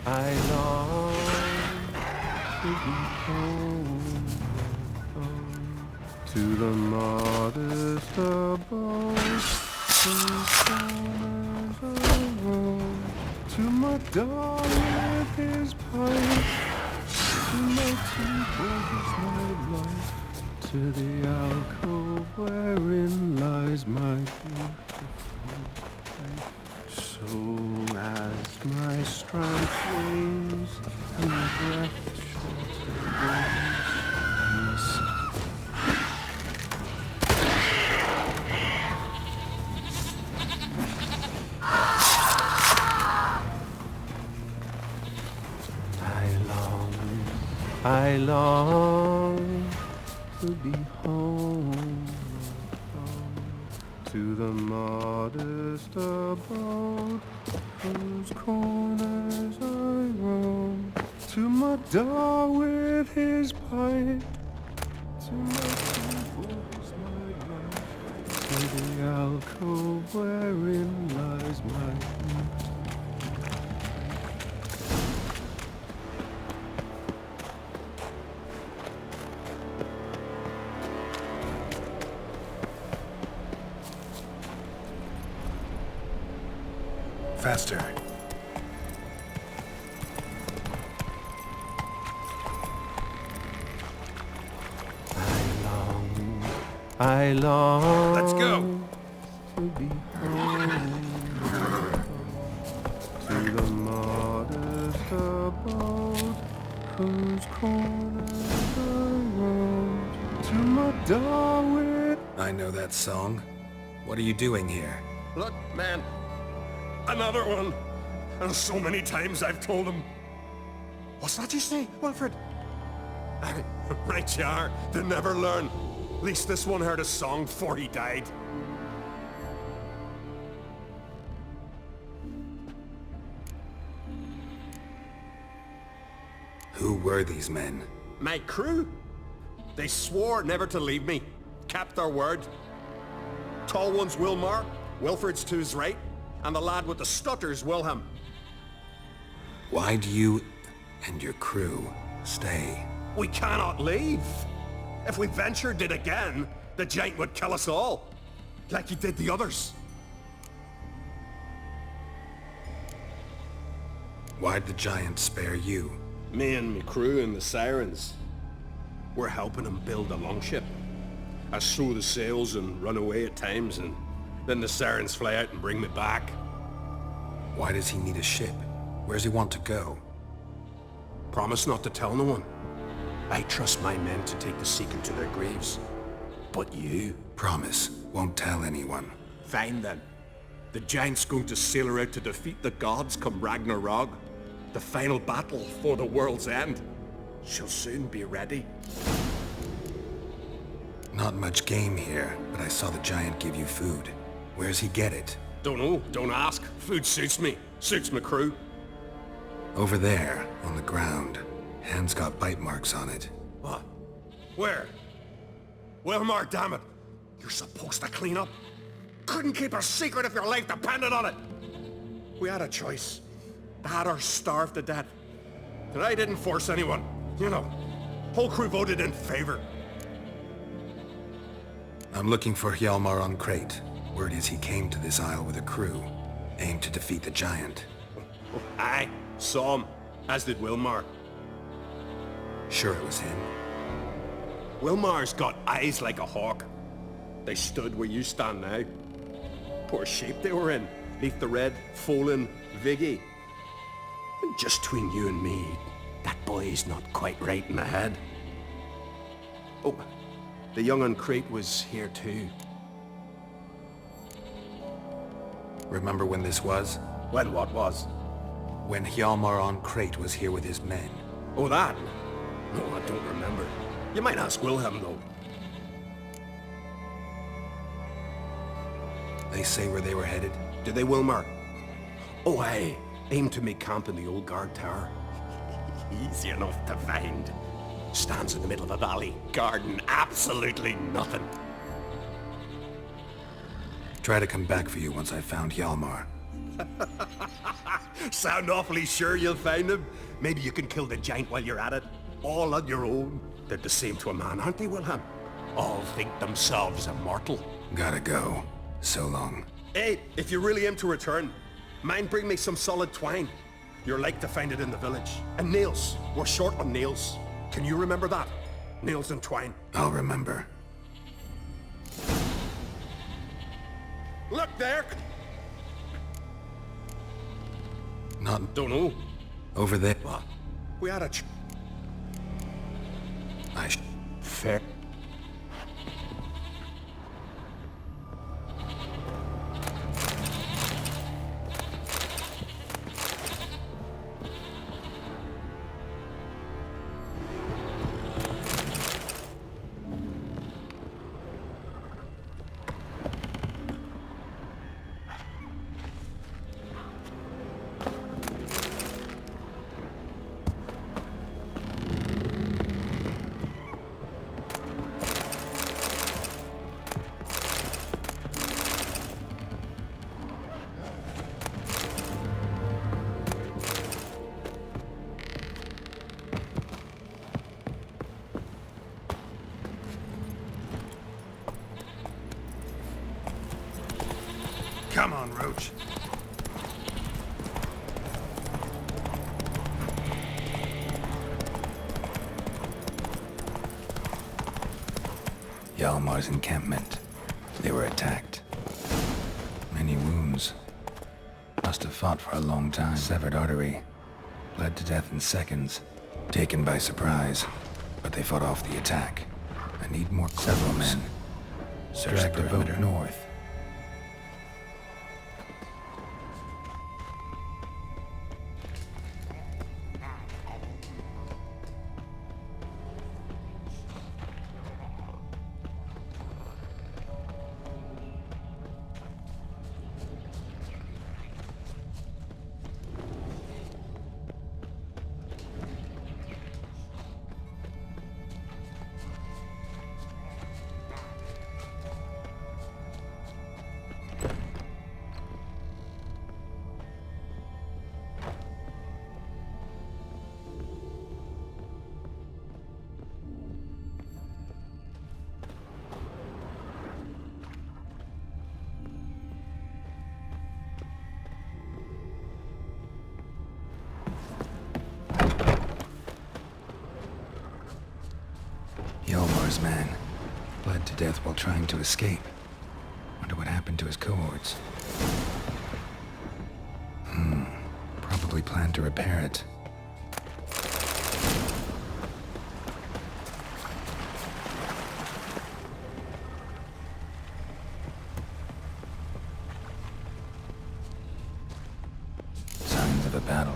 Speaker 17: I long to be home, to the modest abode, to my dog with his pipe, to my people with my life, to the alcove wherein lies my beautiful wife. So as my strength wanes and my breath shortens, I long to be home, to the modest abode, whose corners I roam, to my dog with his pipe, to my people who's my life, to the alcove wherein lies my youth.
Speaker 5: Faster.
Speaker 17: I long.
Speaker 5: Let's go.
Speaker 17: To be home, to the modest abode, whose corners I roam, to my dog with.
Speaker 5: I know that song. What are you doing here?
Speaker 4: Look, man. Another one. And so many times I've told him.
Speaker 8: What's that you say, Wilfred?
Speaker 4: Right you are. They never learn. At least this one heard a song before he died.
Speaker 5: Who were these men?
Speaker 4: My crew. They swore never to leave me. Kept their word. Tall one's Wilmar, Wilfred's to his right, and the lad with the stutter's Wilhelm.
Speaker 5: Why do you and your crew stay?
Speaker 4: We cannot leave. If we ventured it again, the giant would kill us all, like he did the others.
Speaker 5: Why'd the giant spare you?
Speaker 4: Me and me crew and the sirens. We're helping him build a longship. I sew the sails and run away at times, and then the sirens fly out and bring me back.
Speaker 5: Why does he need a ship? Where's he want to go?
Speaker 4: Promise not to tell no one. I trust my men to take the secret to their graves. But you?
Speaker 5: Promise, won't tell anyone.
Speaker 4: Fine then. The giant's going to sail her out to defeat the gods come Ragnarok. The final battle for the world's end. She'll soon be ready.
Speaker 5: Not much game here, but I saw the giant give you food. Where's he get it?
Speaker 4: Don't know, don't ask. Food suits me. Suits my crew.
Speaker 5: Over there, on the ground. Hand's got bite marks on it.
Speaker 4: What? Where? Wilmar, damn it! You're supposed to clean up. Couldn't keep a secret if your life depended on it. We had a choice. Had or starved to death. And I didn't force anyone. You know, whole crew voted in favor.
Speaker 5: I'm looking for Hjalmar on Crate. Word is he came to this isle with a crew. Aimed to defeat the giant.
Speaker 4: Aye, saw him. As did Wilmar.
Speaker 5: Sure it was him.
Speaker 4: Wilmar's got eyes like a hawk. They stood where you stand now. Poor shape they were in. Neath the red, Folin, Viggy. And just between you and me, that boy's not quite right in the head. Oh, the young on Crate was here too.
Speaker 5: Remember when this was?
Speaker 4: When what was?
Speaker 5: When Hjalmar on Crate was here with his men.
Speaker 4: Oh, that? No, I don't remember. You might ask Wilhelm, though.
Speaker 5: They say where they were headed?
Speaker 4: Did they, Wilmar? Oh, aye. Aim to make camp in the old guard tower. Easy enough to find. Stands in the middle of a valley. Garden, absolutely nothing.
Speaker 5: Try to come back for you once I've found Hjalmar.
Speaker 4: Sound awfully sure you'll find him? Maybe you can kill the giant while you're at it. All on your own. They're the same to a man, aren't they, Wilhelm? All think themselves immortal.
Speaker 5: Gotta go. So long.
Speaker 4: Hey, if you really aim to return, mind bring me some solid twine. You're like to find it in the village. And nails. We're short on nails. Can you remember that? Nails and twine.
Speaker 5: I'll remember.
Speaker 4: Look there!
Speaker 5: Not...
Speaker 4: Don't know.
Speaker 5: Over there.
Speaker 4: What? We had a
Speaker 5: Fair.
Speaker 4: Come on, Roach.
Speaker 5: Hjalmar's encampment. They were attacked. Many wounds. Must have fought for a long time. Severed artery. Bled to death in seconds. Taken by surprise. But they fought off the attack. I need more clothes. Several men. Dragged the boat north. while trying to escape. Wonder what happened to his cohorts. Probably planned to repair it. Signs of a battle.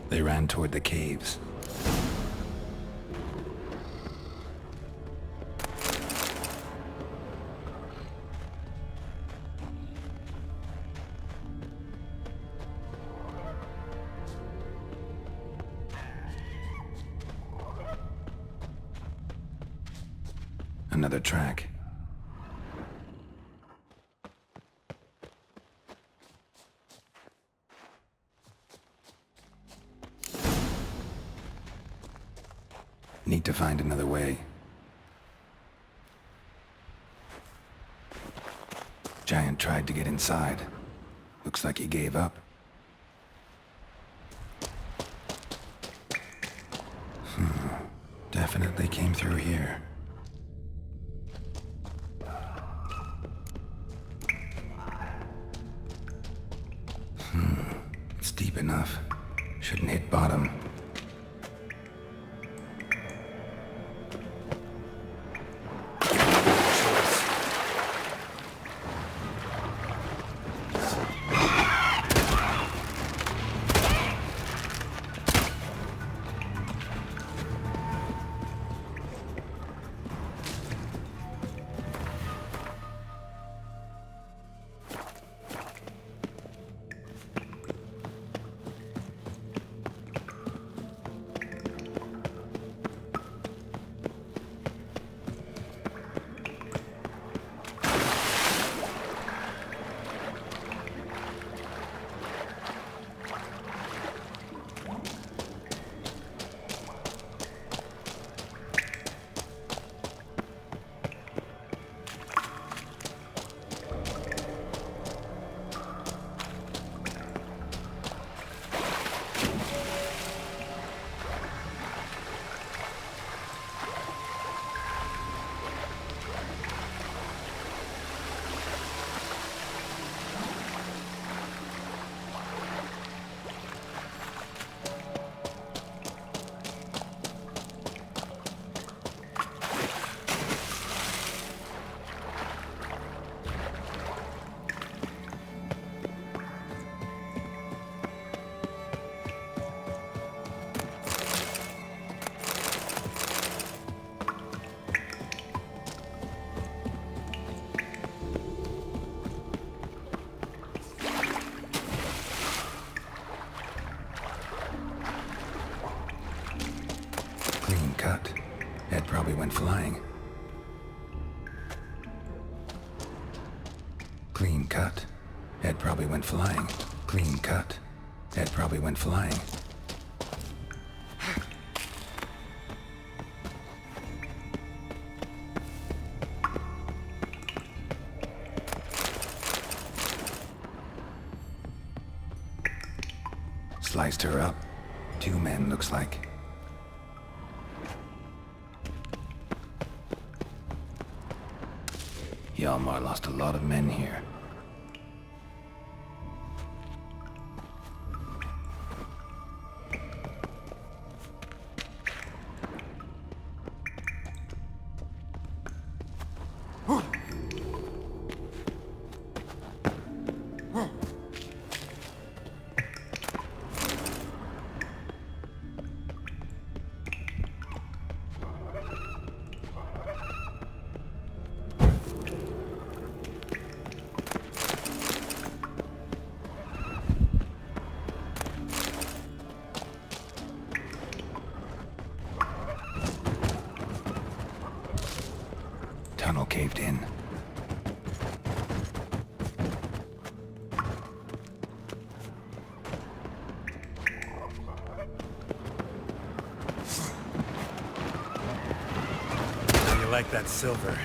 Speaker 5: They ran toward the caves. Another track. Need to find another way. Giant tried to get inside. Looks like he gave up. Definitely came through here. It's deep enough. Shouldn't hit bottom. Cut. Head probably went flying. Clean cut. Head probably went flying. Clean cut. Head probably went flying. Sliced her up. 2 men, looks like. Hjalmar lost a lot of men here.
Speaker 2: like that silver.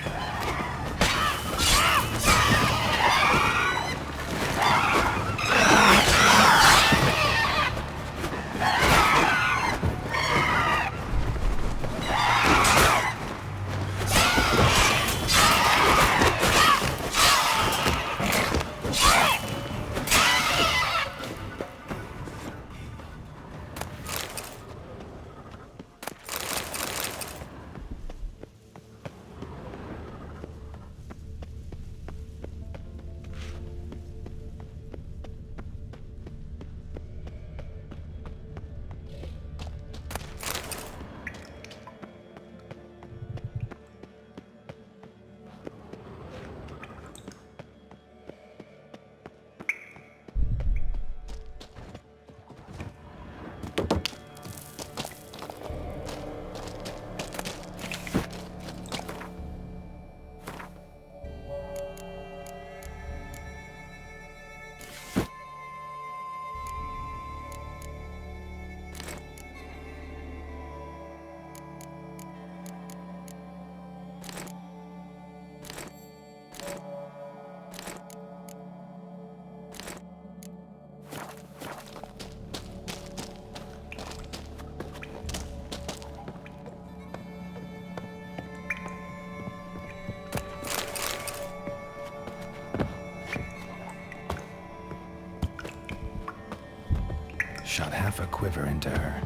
Speaker 5: Shot half a quiver into her.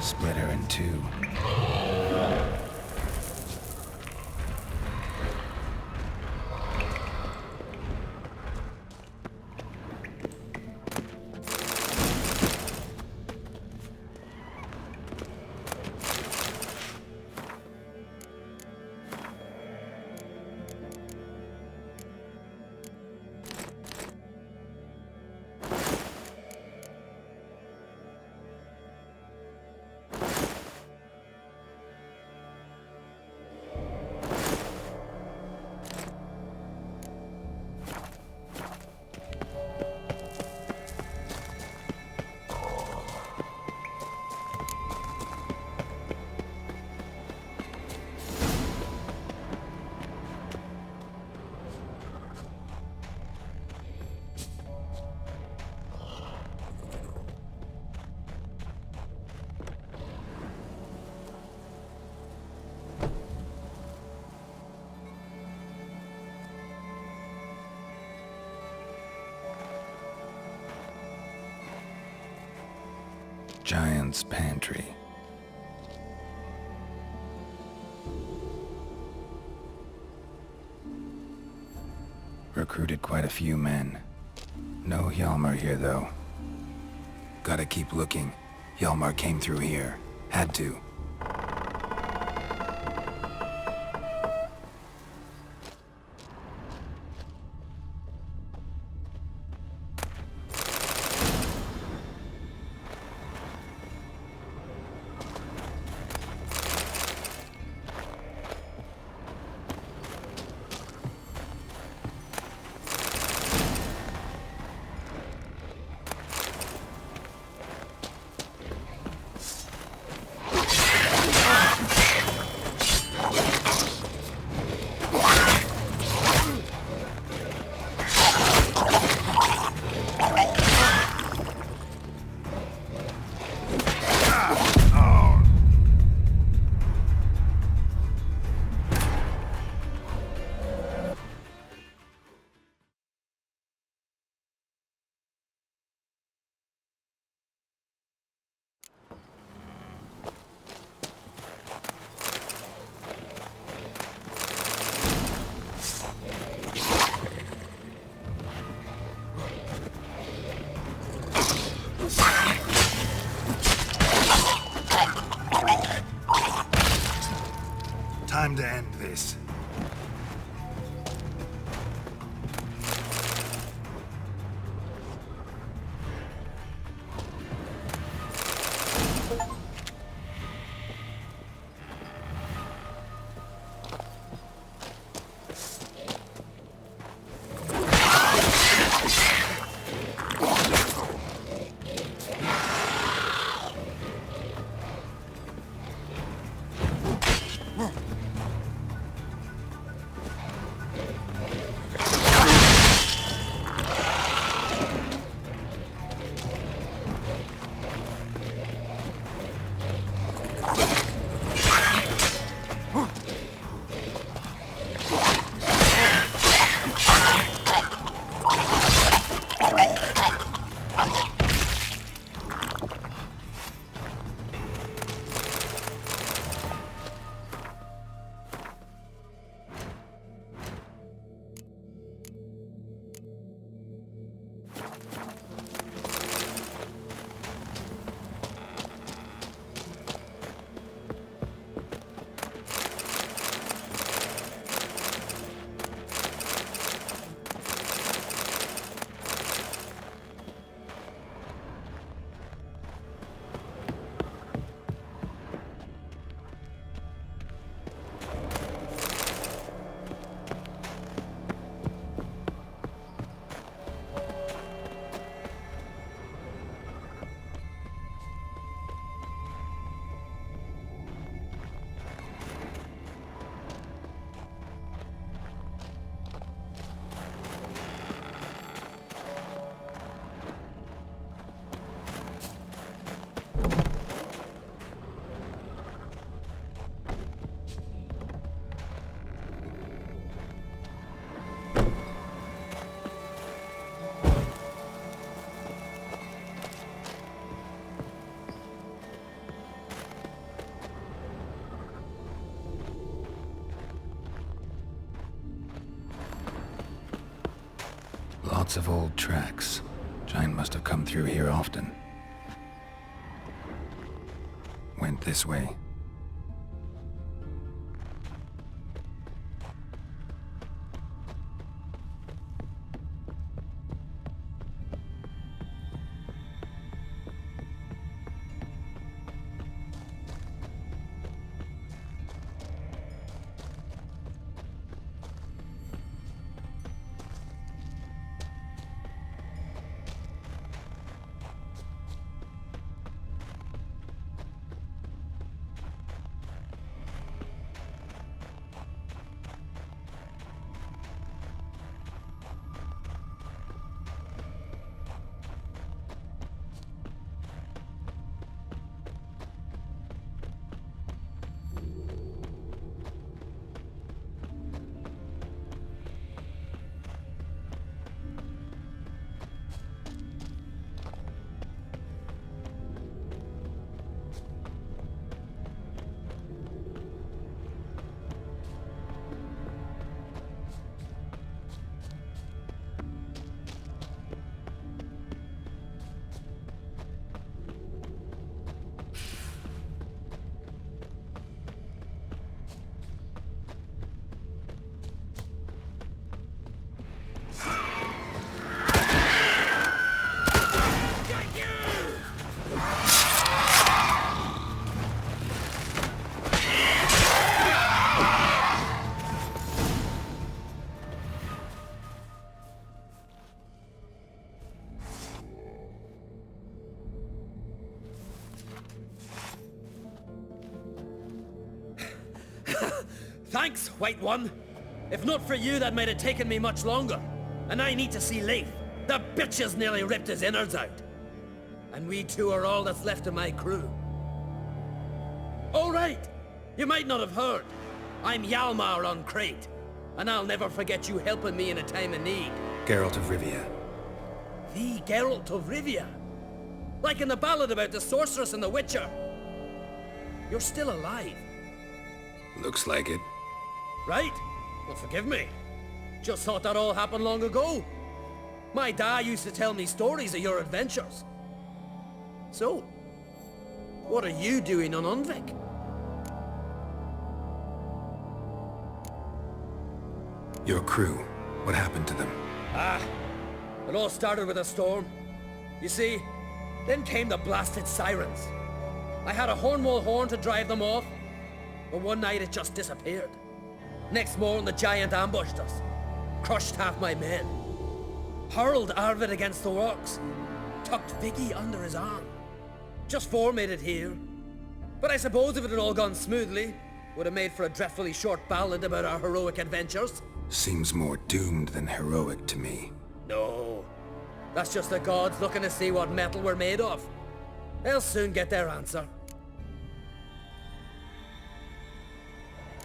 Speaker 5: Split her in two. Giant's Pantry. Recruited quite a few men. No Hjalmar here, though. Gotta keep looking. Hjalmar came through here. Had to.
Speaker 3: Time to end this.
Speaker 5: Lots of old tracks. Giant must have come through here often. Went this way.
Speaker 15: Thanks, White One. If not for you, that might have taken me much longer. And I need to see Leif. The bitch has nearly ripped his innards out. And we two are all that's left of my crew. All right! You might not have heard. I'm Hjalmar on Crete. And I'll never forget you helping me in a time of need.
Speaker 5: Geralt of Rivia.
Speaker 15: The Geralt of Rivia? Like in the ballad about the sorceress and the witcher. You're still alive.
Speaker 5: Looks like it.
Speaker 15: Right? Well, forgive me. Just thought that all happened long ago. My dad used to tell me stories of your adventures. So, what are you doing on Unvik?
Speaker 5: Your crew, what happened to them?
Speaker 15: It all started with a storm. You see, then came the blasted sirens. I had a Hornwall horn to drive them off, but one night it just disappeared. Next morning the giant ambushed us, crushed half my men, hurled Arvid against the rocks, tucked Vicky under his arm. Just four made it here. But I suppose if it had all gone smoothly, would have made for a dreadfully short ballad about our heroic adventures.
Speaker 5: Seems more doomed than heroic to me.
Speaker 15: No, that's just the gods looking to see what metal we're made of. They'll soon get their answer.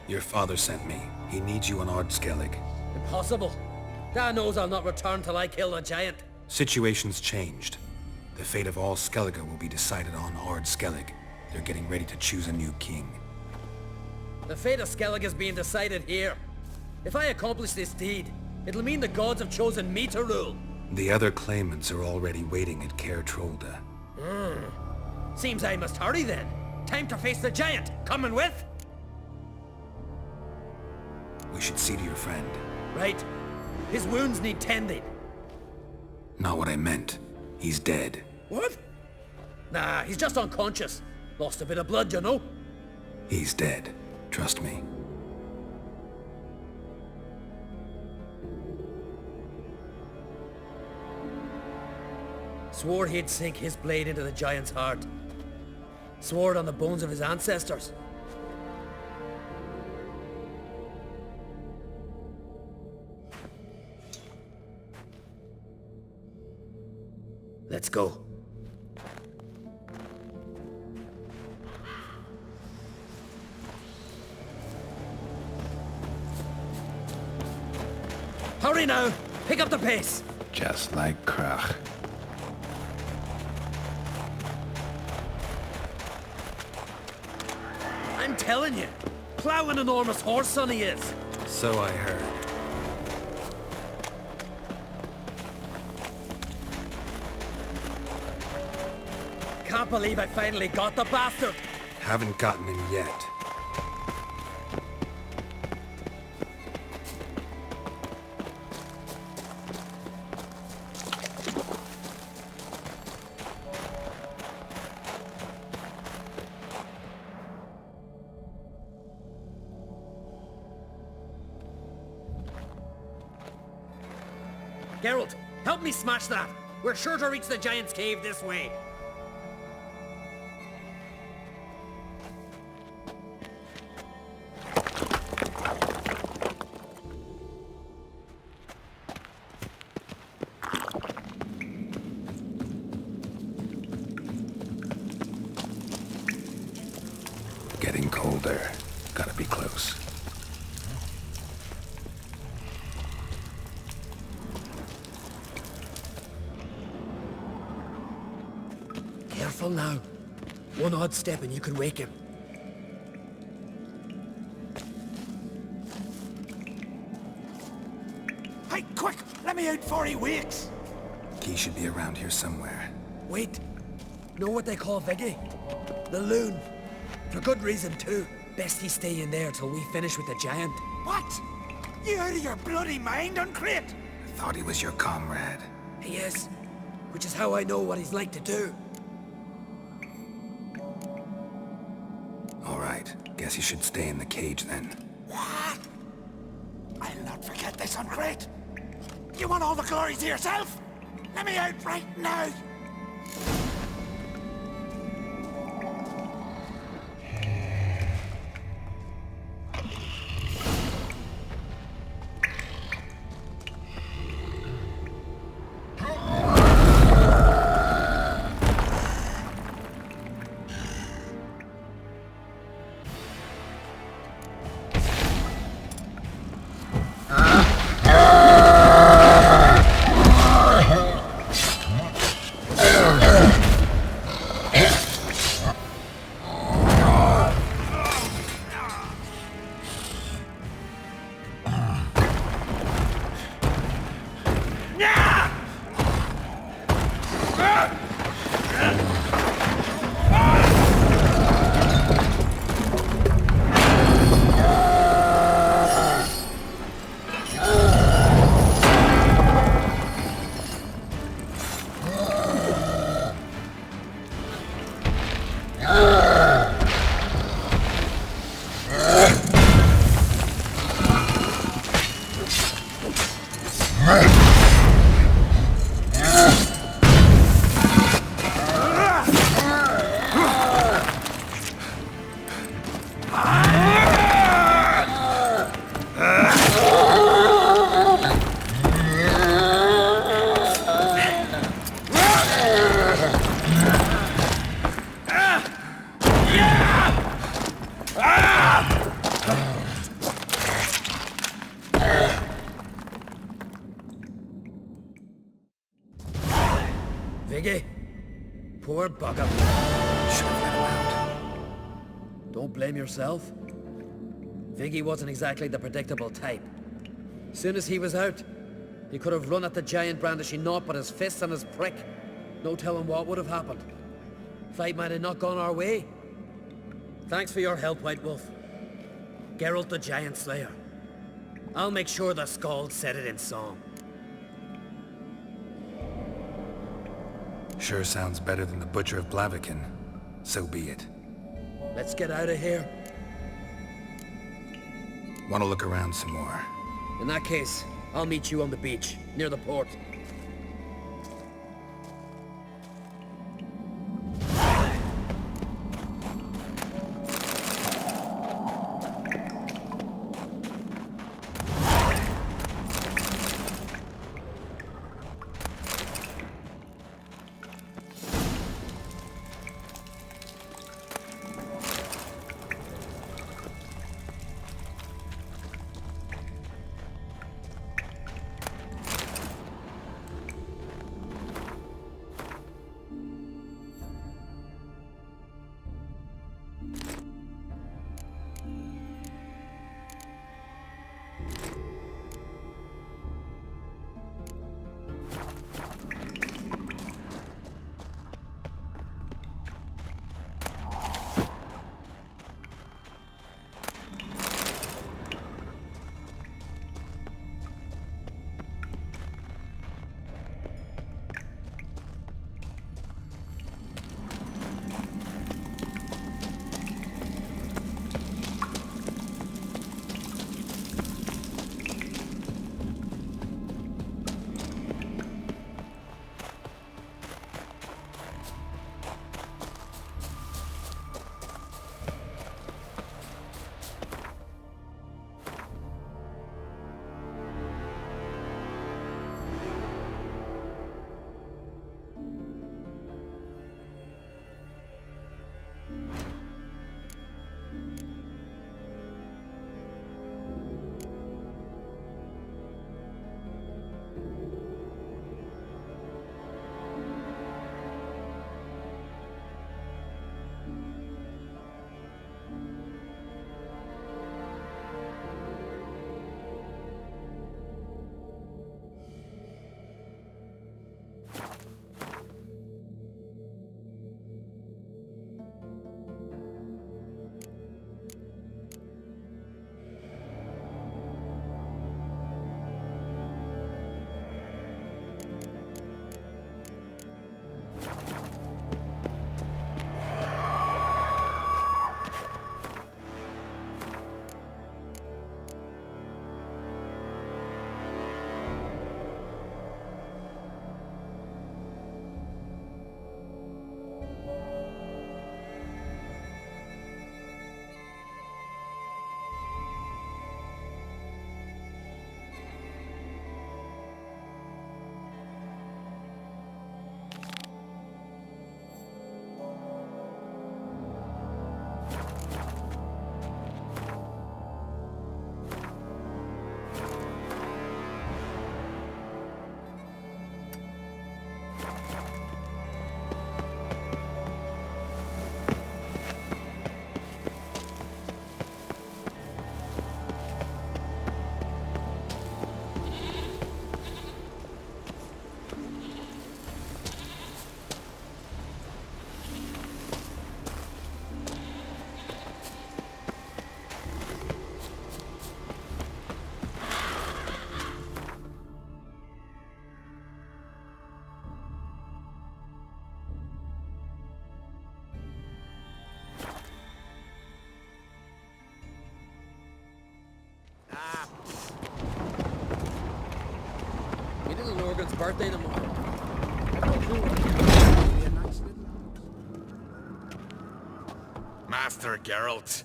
Speaker 5: Your father sent me. He needs you on Ard Skellige.
Speaker 15: Impossible. Dad knows I'll not return till I kill the giant.
Speaker 5: Situation's changed. The fate of all Skellige will be decided on Ard Skellige. They're getting ready to choose a new king.
Speaker 15: The fate of Skellige is being decided here. If I accomplish this deed, it'll mean the gods have chosen me to rule.
Speaker 5: The other claimants are already waiting at Caer Trolda.
Speaker 15: Seems I must hurry then. Time to face the giant. Coming with?
Speaker 5: We should see to your friend.
Speaker 15: Right. His wounds need tending.
Speaker 5: Not what I meant. He's dead.
Speaker 15: What? Nah, he's just unconscious. Lost a bit of blood, you know.
Speaker 5: He's dead. Trust me.
Speaker 15: Swore he'd sink his blade into the giant's heart. Swore it on the bones of his ancestors. Let's go. Hurry now! Pick up the pace!
Speaker 5: Just like Krach.
Speaker 15: I'm telling you, plow an enormous horse son he is.
Speaker 5: So I heard.
Speaker 15: Can't believe I finally got the bastard.
Speaker 5: Haven't gotten him yet.
Speaker 15: Geralt, help me smash that. We're sure to reach the giant's cave this way.
Speaker 5: Getting colder. Gotta be close.
Speaker 15: Careful now. One odd step and you could wake him.
Speaker 2: Hey, quick! Let me out before he wakes!
Speaker 5: Key should be around here somewhere.
Speaker 15: Wait. Know what they call Viggy? The loon. For good reason too. Best he stay in there till we finish with the giant.
Speaker 2: What? You out of your bloody mind on Crete?
Speaker 5: I thought he was your comrade.
Speaker 15: He is. Which is how I know what he's like to do.
Speaker 5: Alright, guess you should stay in the cage then.
Speaker 2: What? I'll not forget this on Crete. You want all the glory to yourself? Let me out right now!
Speaker 15: Viggy, poor bugger.
Speaker 5: Should have let him out.
Speaker 15: Don't blame yourself. Viggy wasn't exactly the predictable type. Soon as he was out, he could have run at the giant brandishing naught but his fists and his prick. No telling what would have happened. Fight might have not gone our way. Thanks for your help, White Wolf. Geralt the Giant Slayer. I'll make sure the Skald said it in song.
Speaker 5: Sure sounds better than the Butcher of Blaviken. So be it.
Speaker 15: Let's get out of here.
Speaker 5: Want to look around some more?
Speaker 15: In that case, I'll meet you on the beach, near the port. Ultrich's birthday tomorrow. I've no clue what it'll be a nice little...
Speaker 14: Master Geralt.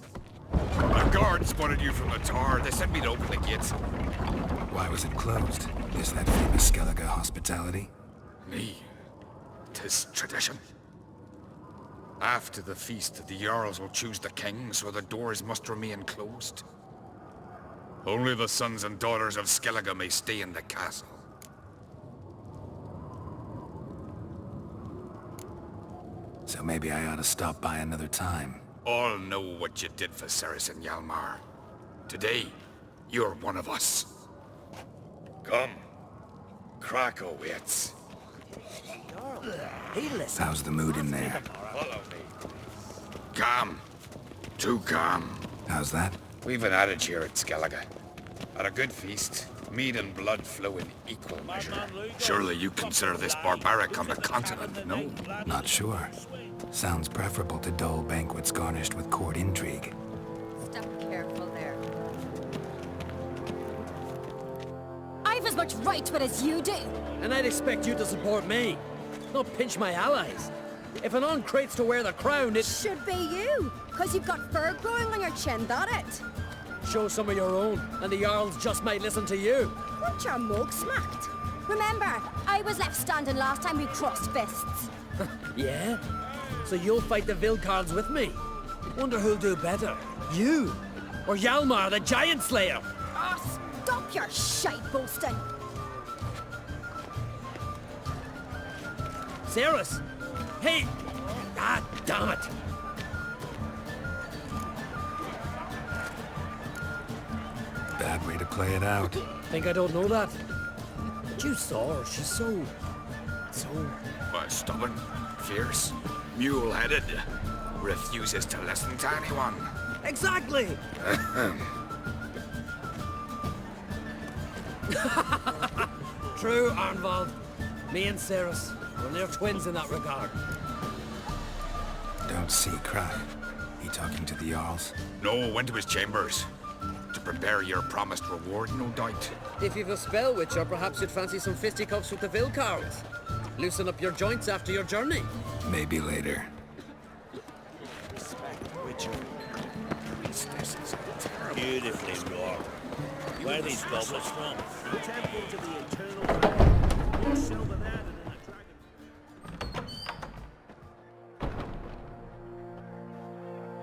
Speaker 14: My guards spotted you from the tower. They sent me to open the gates.
Speaker 5: Why was it closed? Is that famous Skellige hospitality?
Speaker 14: Me. 'Tis tradition. After the feast, the Jarls will choose the king, so the doors must remain closed. Only the sons and daughters of Skellige may stay in the castle.
Speaker 5: So maybe I ought to stop by another time.
Speaker 14: All know what you did for Ceres and Hjalmar. Today, you're one of us. Come. Krakow waits.
Speaker 5: How's the mood in there?
Speaker 14: Follow me. Calm. Too calm.
Speaker 5: How's that?
Speaker 14: We've an adage here at Skellige. At a good feast, mead and blood flow in equal measure. Surely you consider this barbaric on the continent, no?
Speaker 5: Not sure. Sounds preferable to dull banquets garnished with court intrigue.
Speaker 12: Step careful there.
Speaker 6: I've as much right to it as you do.
Speaker 15: And I'd expect you to support me, not pinch my allies. If an uncrate's to wear the crown, it
Speaker 6: should be you, because you've got fur growing on your chin, that it?
Speaker 15: Show some of your own, and the Jarls just might listen to you.
Speaker 6: Weren't your mug smacked?
Speaker 12: Remember, I was left standing last time we crossed fists.
Speaker 15: Yeah? So you'll fight the Vilcards with me? Wonder who'll do better, you or Hjalmar, the Giant Slayer?
Speaker 6: Oh, stop your shite boasting.
Speaker 15: Ceres! Hey! Ah, damn it!
Speaker 5: Bad way to play it out.
Speaker 15: Think I don't know that? But you saw her, she's so...
Speaker 14: What, stubborn, fierce, mule-headed, refuses to listen to anyone.
Speaker 15: Exactly! True, Arnvald. Me and Ceres, we're near twins in that regard.
Speaker 5: Don't see Krak. He talking to the Jarls?
Speaker 14: No, went to his chambers. To prepare your promised reward, no doubt.
Speaker 15: If you've a spell witcher, perhaps you'd fancy some fisticuffs with the Vilcards. Loosen up your joints after your journey.
Speaker 5: Maybe later.
Speaker 10: Beautifully wrought. Where are these goblets from? The temple to the eternal dragon. More silver there than in a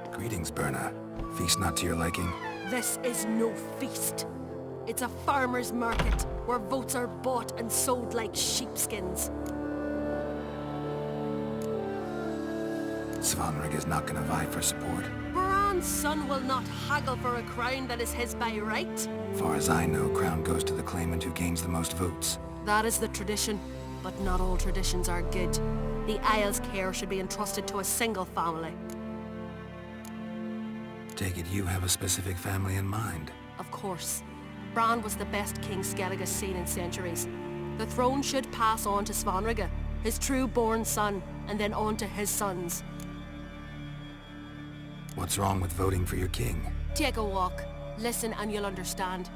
Speaker 10: dragon.
Speaker 5: Greetings, Berna. Feast not to your liking?
Speaker 6: This is no feast. It's a farmer's market where votes are bought and sold like sheepskins.
Speaker 5: Svanrig is not gonna vie for support.
Speaker 6: Bran's son will not haggle for a crown that is his by right.
Speaker 5: Far as I know, crown goes to the claimant who gains the most votes.
Speaker 6: That is the tradition, but not all traditions are good. The Isle's care should be entrusted to a single family.
Speaker 5: Take it you have a specific family in mind.
Speaker 6: Of course. Bran was the best king Skellige's seen in centuries. The throne should pass on to Svanrig, his true-born son, and then on to his sons.
Speaker 5: What's wrong with voting for your king?
Speaker 6: Take a walk. Listen and you'll understand.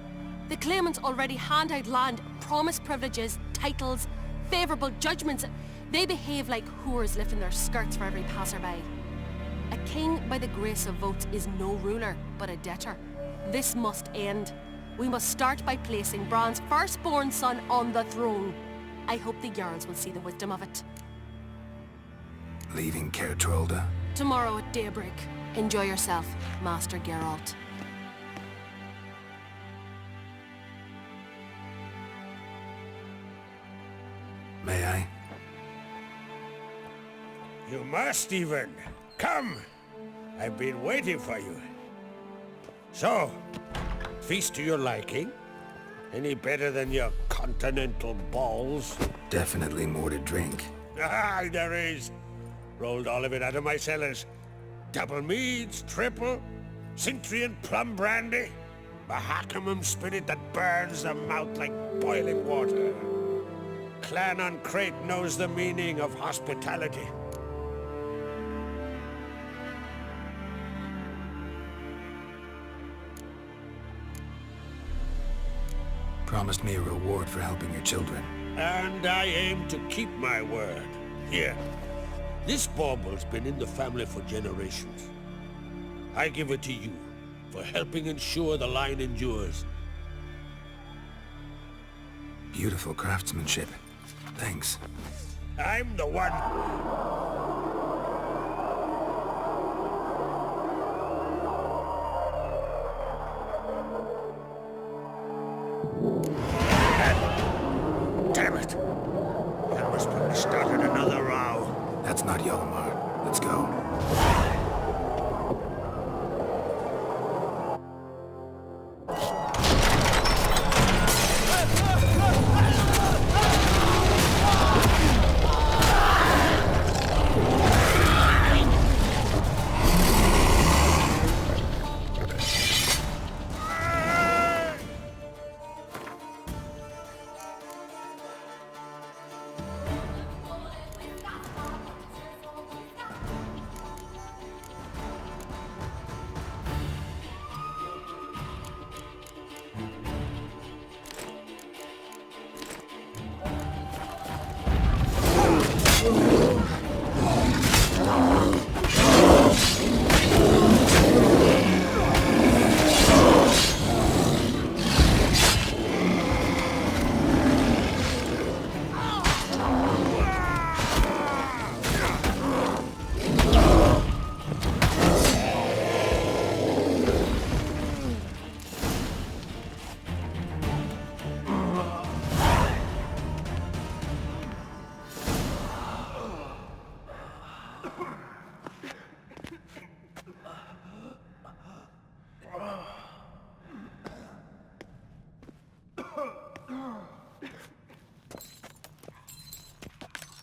Speaker 6: The claimants already hand out land, promise privileges, titles, favourable judgments. They behave like whores lifting their skirts for every passerby. A king by the grace of votes is no ruler, but a debtor. This must end. We must start by placing Bran's firstborn son on the throne. I hope the Jarls will see the wisdom of it.
Speaker 5: Leaving Caer Trolda?
Speaker 6: Tomorrow at daybreak. Enjoy yourself, Master Geralt.
Speaker 5: May I?
Speaker 7: You must, even. Come! I've been waiting for you. So, feast to your liking? Any better than your continental balls?
Speaker 5: Definitely more to drink.
Speaker 7: Ah, there is. Rolled all of it out of my cellars. Double meads, triple, Cintrian plum brandy, Mahakimum spirit that burns the mouth like boiling water. Clan on Crate knows the meaning of hospitality.
Speaker 5: Promised me a reward for helping your children.
Speaker 7: And I aim to keep my word. Here. This bauble's been in the family for generations. I give it to you for helping ensure the line endures.
Speaker 5: Beautiful craftsmanship. Thanks.
Speaker 7: I'm the one. Damn it! That must have started another row.
Speaker 5: That's not Yolmar. Let's go.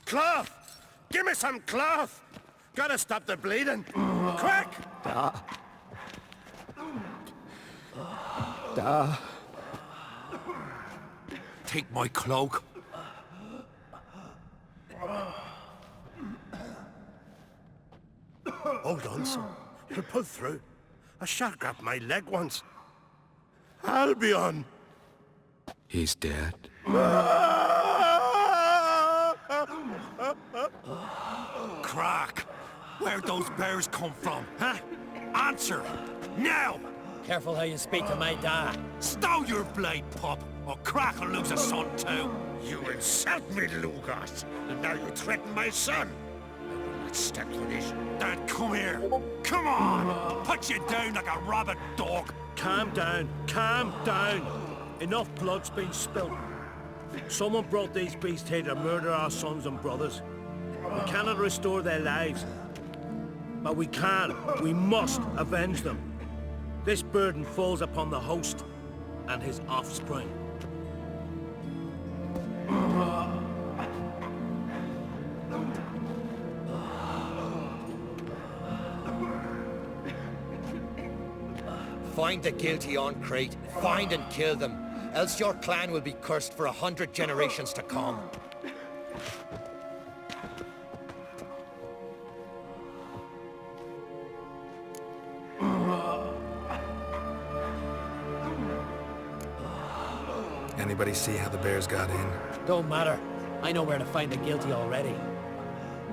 Speaker 7: Cloth! Give me some cloth! Gotta stop the bleeding! Quick!
Speaker 8: Take my cloak.
Speaker 7: Hold on, son. You'll pull through. A shark grabbed my leg once. Albion!
Speaker 5: He's dead.
Speaker 8: Crack! Where'd those bears come from, huh? Answer! Now!
Speaker 15: Careful how you speak to my dad.
Speaker 8: Stow your blade, pup, or Crack will lose a son too.
Speaker 7: You insult me, Lugas, and now you threaten my son. I will not stand for this.
Speaker 8: Dad, come here. Come on! Put you down like a rabid dog.
Speaker 7: Calm down. Calm down. Enough blood's been spilled. Someone brought these beasts here to murder our sons and brothers. We cannot restore their lives. But we can. We must avenge them. This burden falls upon the host and his offspring.
Speaker 11: Find the guilty on Crete. Find and kill them. Else your clan will be cursed for 100 generations to come.
Speaker 5: Anybody see how the bears got in?
Speaker 15: Don't matter. I know where to find the guilty already.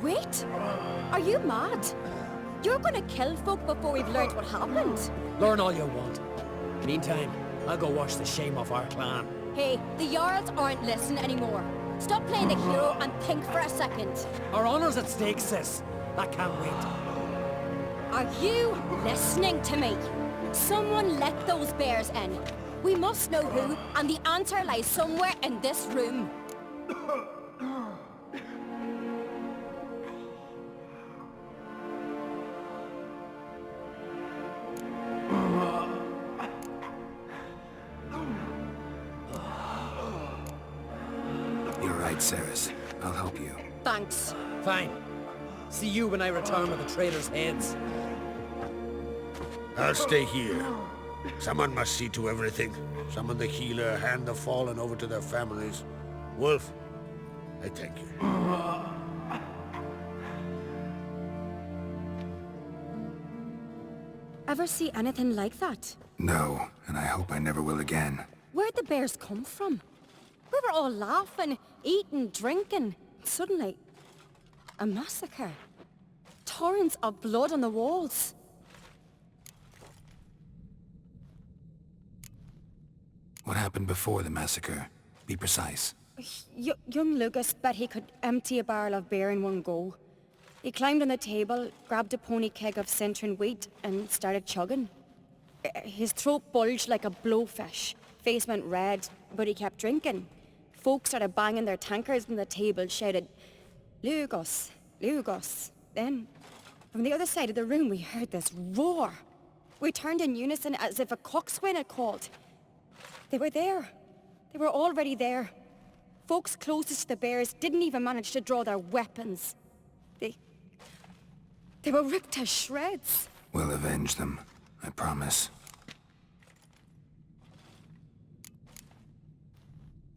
Speaker 6: Wait! Are you mad? You're gonna kill folk before we've learned what happened.
Speaker 15: Learn all you want. Meantime, I'll go wash the shame off our clan.
Speaker 6: Hey, the Jarls aren't listening anymore. Stop playing the hero and think for a second.
Speaker 15: Our honor's at stake, sis. That can't wait.
Speaker 6: Are you listening to me? Someone let those bears in. We must know who, and the answer lies somewhere in this room.
Speaker 5: You're right, Ceres. I'll help you.
Speaker 6: Thanks.
Speaker 15: Fine. See you when I return with the traitors' heads.
Speaker 7: I'll stay here. Someone must see to everything. Summon the healer, hand the fallen over to their families. Wolf, I thank you.
Speaker 6: Ever see anything like that?
Speaker 5: No, and I hope I never will again.
Speaker 6: Where'd the bears come from? We were all laughing. eating, drinking. Suddenly, a massacre. Torrents of blood on the walls.
Speaker 5: What happened before the massacre? Be precise.
Speaker 6: Young Lucas bet he could empty a barrel of beer in one go. He climbed on the table, grabbed a pony keg of Centron wheat, and started chugging. His throat bulged like a blowfish. Face went red, but he kept drinking. Folks started banging their tankards on the table, shouted, "Lugos, Lugos." Then, from the other side of the room, we heard this roar. We turned in unison as if a coxswain had called. They were there. They were already there. Folks closest to the bears didn't even manage to draw their weapons. They were ripped to shreds.
Speaker 5: We'll avenge them, I promise.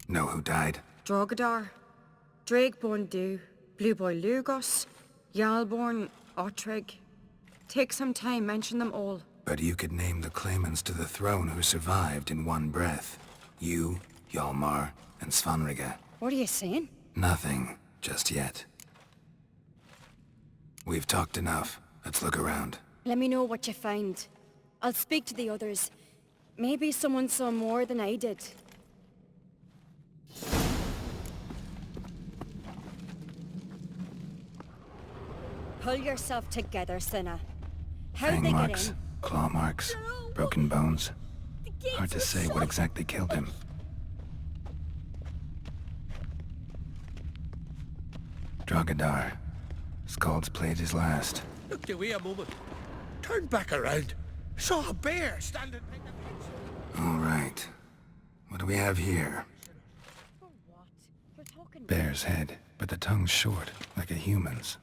Speaker 5: Know who died?
Speaker 6: Drogadar, Drakeborn Du, Blue Boy Lugos, Yalborn, Ottrig. Take some time, mention them all.
Speaker 5: But you could name the claimants to the throne who survived in one breath. You, Hjalmar, and Svanrige.
Speaker 6: What are you saying?
Speaker 5: Nothing, just yet. We've talked enough. Let's look around.
Speaker 6: Let me know what you find. I'll speak to the others. Maybe someone saw more than I did. Pull yourself together, Cinna. How'd
Speaker 5: Fang
Speaker 6: they
Speaker 5: marks,
Speaker 6: get in?
Speaker 5: claw marks, broken bones. Hard to say what exactly killed him. Drogadar. Skald's played his last.
Speaker 7: Looked away a moment. Turned back around. Saw a bear standing like a...
Speaker 5: All right. What do we have here? Bear's head, but the tongue's short, like a human's.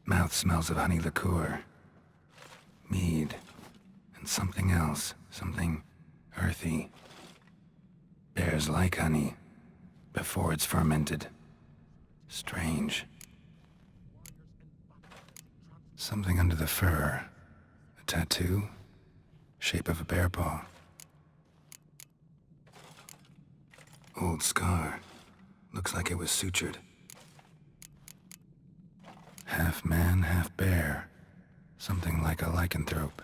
Speaker 5: Mouth smells of honey liqueur. Mead. And something else. Something earthy. Bears like honey. Before it's fermented. Strange. Something under the fur. A tattoo? Shape of a bear paw. Old scar. Looks like it was sutured. Half man, half bear. Something like a lycanthrope.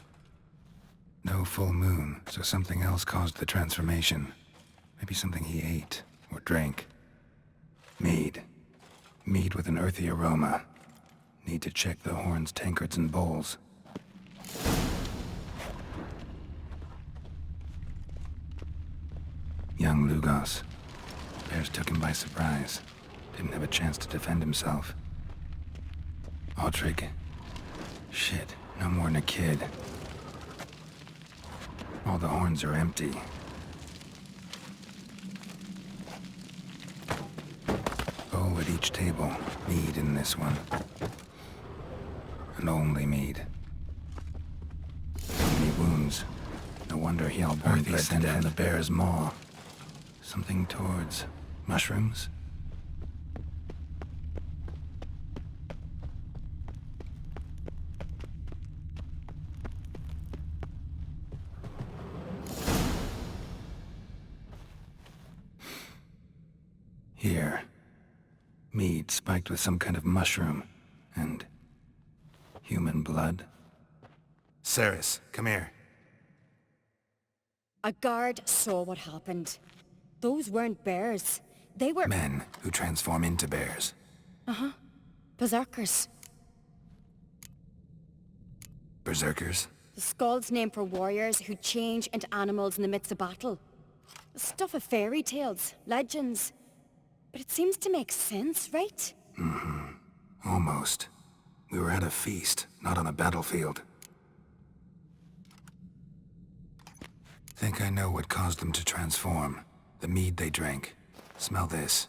Speaker 5: No full moon, so something else caused the transformation. Maybe something he ate or drank. Mead. Mead with an earthy aroma. Need to check the horns, tankards, and bowls. Young Lugos. Bears took him by surprise. Didn't have a chance to defend himself. Ottrig. Shit, no more than a kid. All the horns are empty. Bowl at each table. Mead in this one. And only mead. So many wounds. No wonder Hjalmar sent from the bear's maw. Something towards mushrooms? Here. Mead spiked with some kind of mushroom. And human blood. Ceres, come here.
Speaker 6: A guard saw what happened. Those weren't bears. They were...
Speaker 5: Men who transform into bears.
Speaker 6: Uh-huh. Berserkers.
Speaker 5: Berserkers?
Speaker 6: The Skald's name for warriors who change into animals in the midst of battle. Stuff of fairy tales, legends. But it seems to make sense, right?
Speaker 5: Mm-hmm. Almost. We were at a feast, not on a battlefield. Think I know what caused them to transform. The mead they drank. Smell this.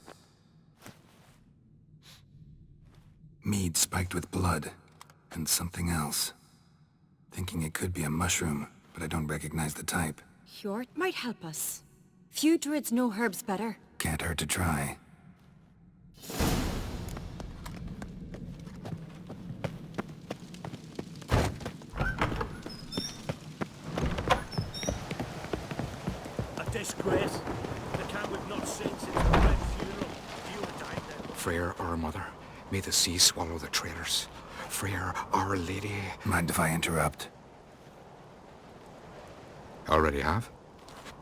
Speaker 5: Mead spiked with blood. And something else. Thinking it could be a mushroom, but I don't recognize the type.
Speaker 6: Hjort might help us. Few druids know herbs better.
Speaker 5: Can't hurt to try.
Speaker 10: A disgrace. The camp we've not seen
Speaker 14: Freyr, our mother, may the sea swallow the traitors. Freyr, our lady.
Speaker 5: Mind if I interrupt?
Speaker 14: Already have?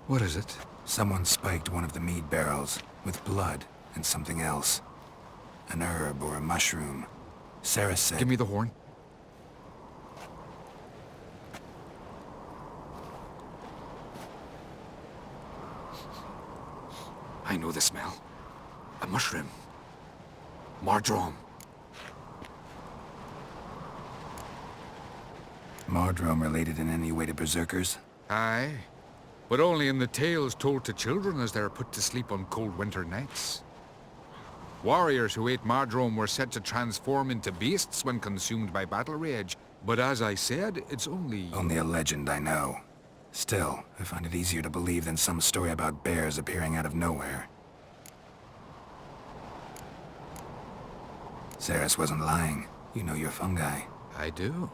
Speaker 14: What is it?
Speaker 5: Someone spiked one of the mead barrels with blood and something else. An herb or a mushroom. Sarah said...
Speaker 14: Give me the horn. I know the smell. A mushroom. Mardrome.
Speaker 5: Mardrome related in any way to berserkers?
Speaker 14: Aye. But only in the tales told to children as they're put to sleep on cold winter nights. Warriors who ate Mardrome were said to transform into beasts when consumed by battle rage. But as I said, it's only...
Speaker 5: Only a legend, I know. Still, I find it easier to believe than some story about bears appearing out of nowhere. Ceres wasn't lying. You know your fungi.
Speaker 14: I do.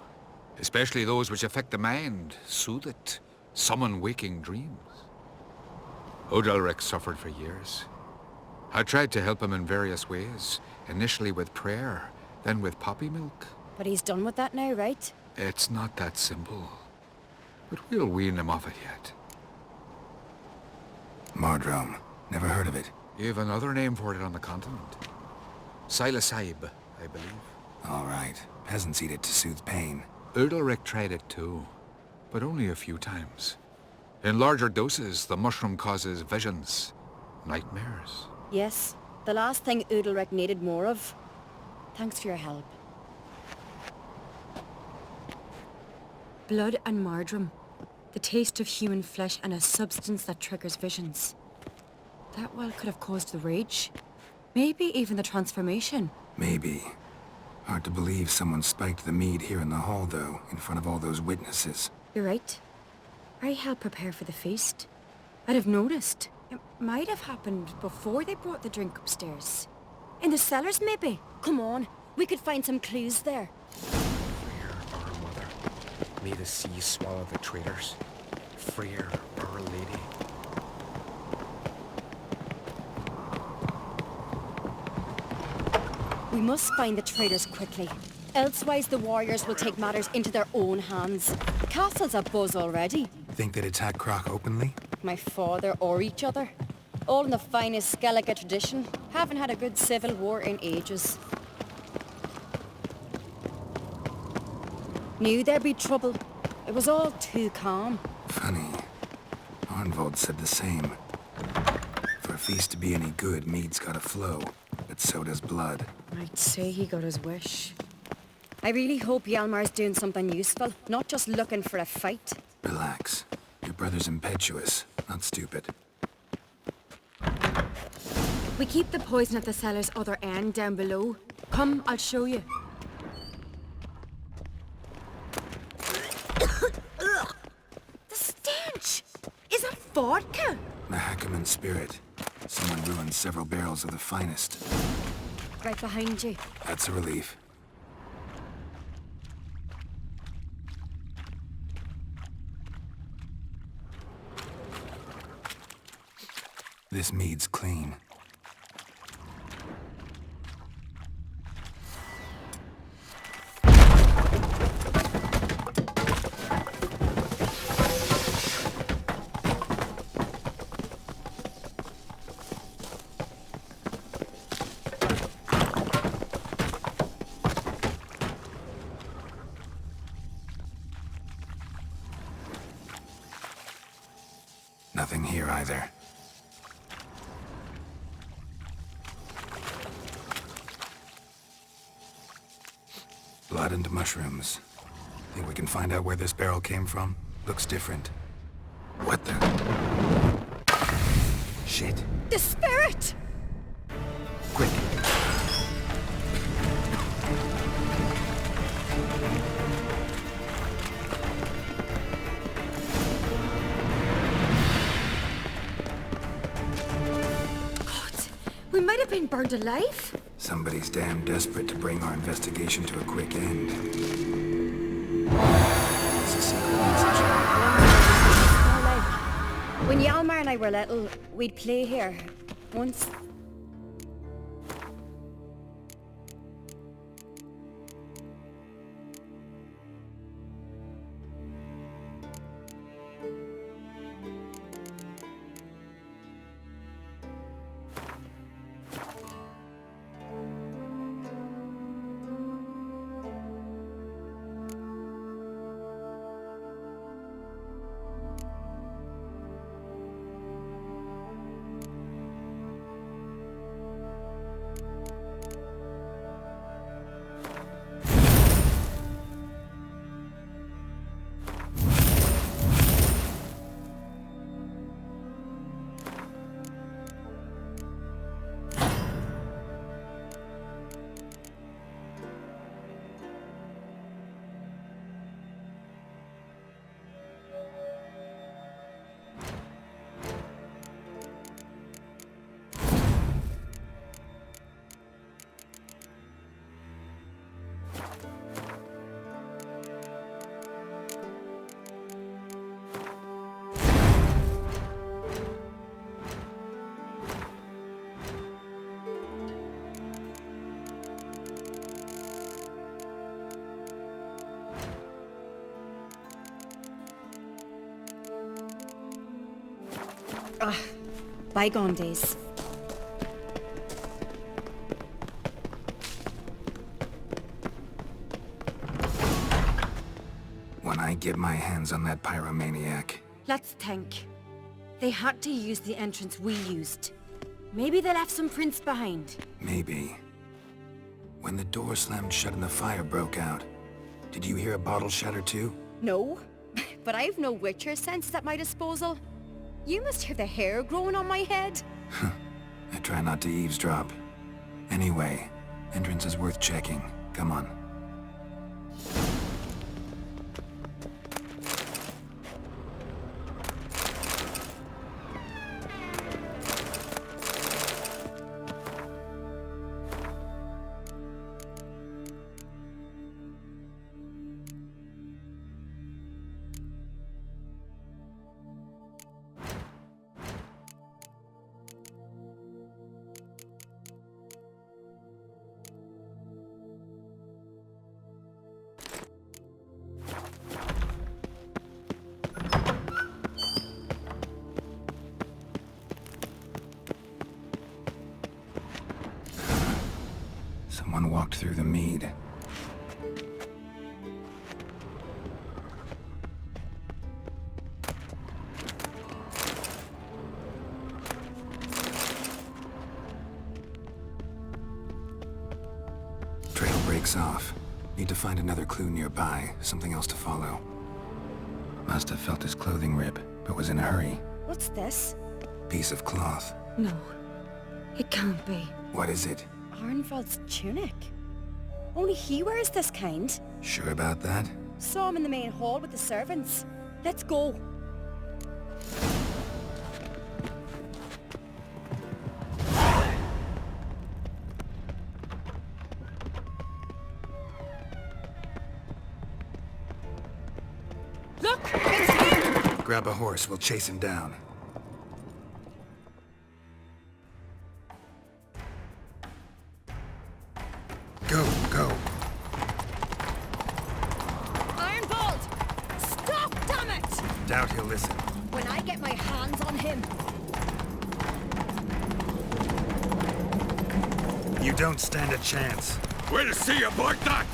Speaker 14: Especially those which affect the mind, soothe it, summon waking dreams. Odalric suffered for years. I tried to help him in various ways, initially with prayer, then with poppy milk.
Speaker 6: But he's done with that now, right?
Speaker 14: It's not that simple. But we'll wean him off it yet.
Speaker 5: Mardrome. Never heard of it.
Speaker 14: You've another name for it on the continent. Silasaib, I believe.
Speaker 5: All right. Peasants eat it to soothe pain.
Speaker 14: Udalric tried it too, but only a few times. In larger doses, the mushroom causes visions, nightmares.
Speaker 6: Yes, the last thing Udalric needed more of. Thanks for your help. Blood and Mardrome. The taste of human flesh and a substance that triggers visions. That well could have caused the rage. Maybe even the transformation.
Speaker 5: Maybe. Hard to believe someone spiked the mead here in the hall, though, in front of all those witnesses.
Speaker 6: You're right. I helped prepare for the feast. I'd have noticed. It might have happened before they brought the drink upstairs. In the cellars, maybe. Come on, we could find some clues there.
Speaker 9: Freyr, our mother, may the sea swallow the traitors. Freyr, our lady.
Speaker 6: We must find the traitors quickly. Elsewise, the warriors will take matters into their own hands. The castle's abuzz already.
Speaker 5: Think they'd attack Croc openly?
Speaker 6: My father or each other. All in the finest Skellige tradition. Haven't had a good civil war in ages. Knew there'd be trouble. It was all too calm.
Speaker 5: Funny. Arnvold said the same. For a feast to be any good, mead's gotta flow. But so does blood.
Speaker 6: I'd say he got his wish. I really hope Hjalmar's doing something useful, not just looking for a fight.
Speaker 5: Relax. Your brother's impetuous, not stupid.
Speaker 6: We keep the poison at the cellar's other end down below. Come, I'll show you. The stench! Is that vodka?
Speaker 5: The Hackerman spirit. Someone ruined several barrels of the finest.
Speaker 6: Right behind you.
Speaker 5: That's a relief. This mead's clean. Nothing here either. Blood and mushrooms. Think we can find out where this barrel came from? Looks different. What the? Shit.
Speaker 6: The spirit!
Speaker 5: Quick.
Speaker 6: We might have been burned alive.
Speaker 5: Somebody's damn desperate to bring our investigation to a quick end. It's a secret message.
Speaker 6: When Hjalmar and I were little, we'd play here. Once... Bygone days.
Speaker 5: When I get my hands on that pyromaniac...
Speaker 6: Let's think. They had to use the entrance we used. Maybe they left some prints behind.
Speaker 5: Maybe. When the door slammed shut and the fire broke out, did you hear a bottle shatter too?
Speaker 6: No, but I've no witcher senses at my disposal. You must hear the hair growing on my head.
Speaker 5: I try not to eavesdrop. Anyway, entrance is worth checking. Come on. Someone walked through the mead. Trail breaks off. Need to find another clue nearby, something else to follow. Must have felt his clothing rip, but was in a hurry.
Speaker 6: What's this?
Speaker 5: Piece of cloth.
Speaker 6: No, it can't be.
Speaker 5: What is it?
Speaker 6: Arnvald's tunic. Only he wears this kind.
Speaker 5: Sure about that?
Speaker 6: Saw him in the main hall with the servants. Let's go. Look! It's him!
Speaker 5: Grab a horse, we'll chase him down. Go, go.
Speaker 6: Arnvald! Stop, damn it!
Speaker 5: Doubt he'll listen.
Speaker 6: When I get my hands on him.
Speaker 5: You don't stand a chance.
Speaker 14: We'll see about that!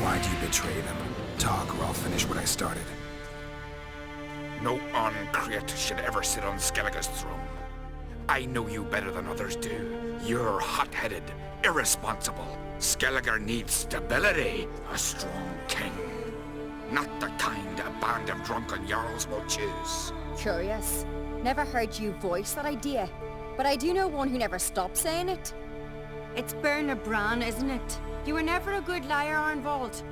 Speaker 5: Why'd you betray them? Talk or I'll finish what I started.
Speaker 14: No uncreate should ever sit on Skellige's throne. I know you better than others do. You're hot-headed, irresponsible. Skellige needs stability, a strong king. Not the kind a band of drunken jarls will choose.
Speaker 6: Curious. Never heard you voice that idea, but I do know one who never stops saying it. It's Berna Bran, isn't it? You were never a good liar, Arnvald.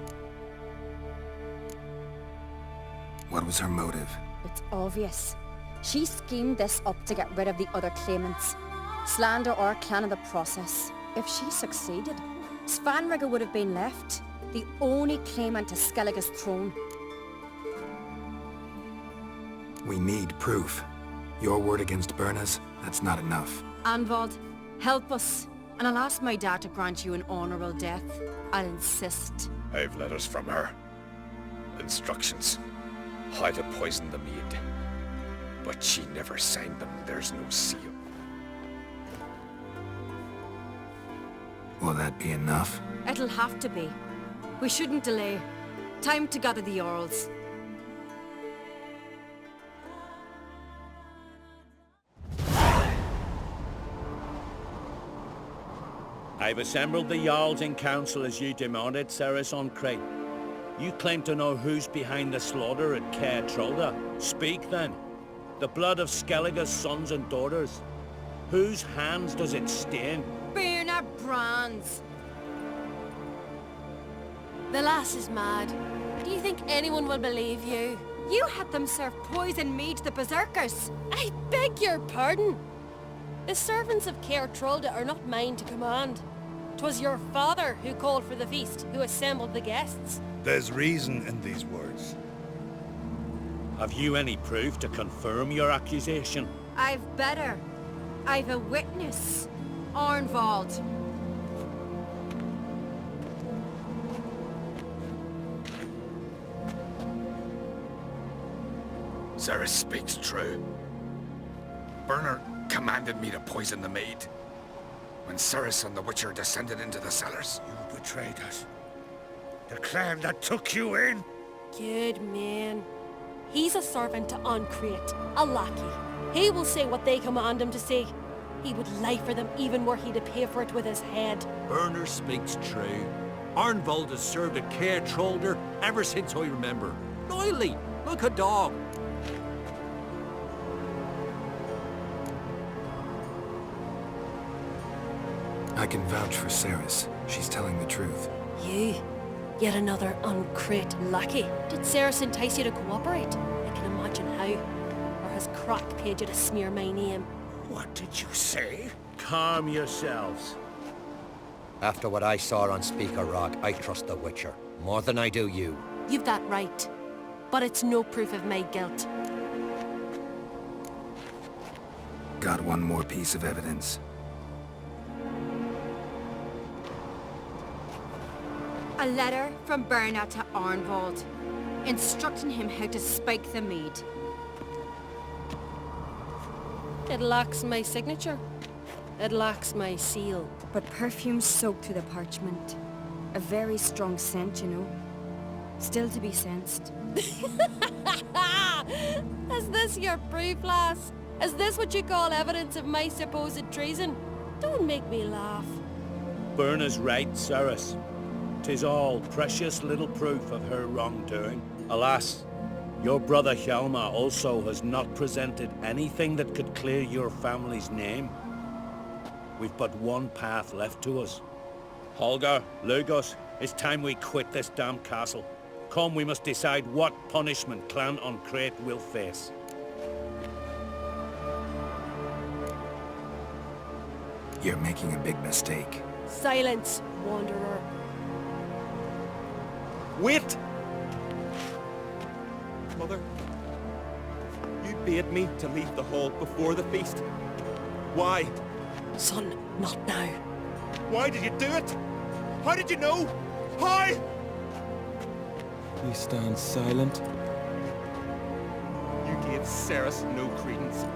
Speaker 5: What was her motive?
Speaker 6: It's obvious. She schemed this up to get rid of the other claimants. Slander our clan in the process. If she succeeded, Svanrige would have been left, the only claimant to Skellige's throne.
Speaker 5: We need proof. Your word against Berna's, that's not enough.
Speaker 6: Arnvald, help us, and I'll ask my dad to grant you an honourable death. I'll insist.
Speaker 14: I've letters from her. Instructions. How to poison the mead. But she never signed them. There's no seal.
Speaker 5: Will that be enough?
Speaker 6: It'll have to be. We shouldn't delay. Time to gather the Jarls.
Speaker 10: I've assembled the Jarls in council as you demanded, Ceres on Crate. You claim to know who's behind the slaughter at Caer Trolda. Speak then. The blood of Skellige's sons and daughters. Whose hands does it stain?
Speaker 6: Berna Bran's.
Speaker 18: The lass is mad. Do you think anyone will believe you?
Speaker 6: You had them serve poison mead to the berserkers.
Speaker 18: I beg your pardon. The servants of Caer Trolda are not mine to command. 'Twas your father who called for the feast, who assembled the guests.
Speaker 13: There's reason in these words.
Speaker 10: Have you any proof to confirm your accusation?
Speaker 6: I've better.
Speaker 12: I've a witness. Arnvald.
Speaker 14: Ceres speaks true. Bernard commanded me to poison the maid. When Ceres and the Witcher descended into the cellars.
Speaker 7: You betrayed us. The clan that took you in.
Speaker 18: Good man. He's a servant to Uncreate, a lackey. He will say what they command him to say. He would lie for them even were he to pay for it with his head.
Speaker 19: Bernard speaks true. Arnvald has served at Care Trollder ever since I remember. Loyally, like a dog.
Speaker 5: I can vouch for Ceres. She's telling the truth.
Speaker 18: You? Yet another Uncreate lackey. Did Ceres entice you to cooperate? I can imagine how. Or has Crack paid you to smear my name?
Speaker 7: What did you say?
Speaker 10: Calm yourselves.
Speaker 11: After what I saw on Speaker Rock, I trust the Witcher. More than I do you.
Speaker 18: You've that right. But it's no proof of my guilt.
Speaker 5: Got one more piece of evidence.
Speaker 12: A letter from Bernard to Arnvald, instructing him how to spike the mead.
Speaker 18: It lacks my signature. It lacks my seal.
Speaker 6: But perfume soaked through the parchment. A very strong scent, you know. Still to be sensed.
Speaker 18: Is this your proof, lass? Is this what you call evidence of my supposed treason? Don't make me laugh.
Speaker 10: Berna's right, Ceres. 'Tis all precious little proof of her wrongdoing. Alas, your brother Hjalmar also has not presented anything that could clear your family's name. We've but one path left to us. Holger, Lugos, it's time we quit this damn castle. Come, we must decide what punishment Clan Uncreate will face.
Speaker 5: You're making a big mistake.
Speaker 18: Silence, wanderer.
Speaker 19: Wait! Mother, you bade me to leave the hall before the feast. Why?
Speaker 18: Son, not now.
Speaker 19: Why did you do it? How did you know? How?
Speaker 17: You stand silent.
Speaker 19: You gave Ceres no credence.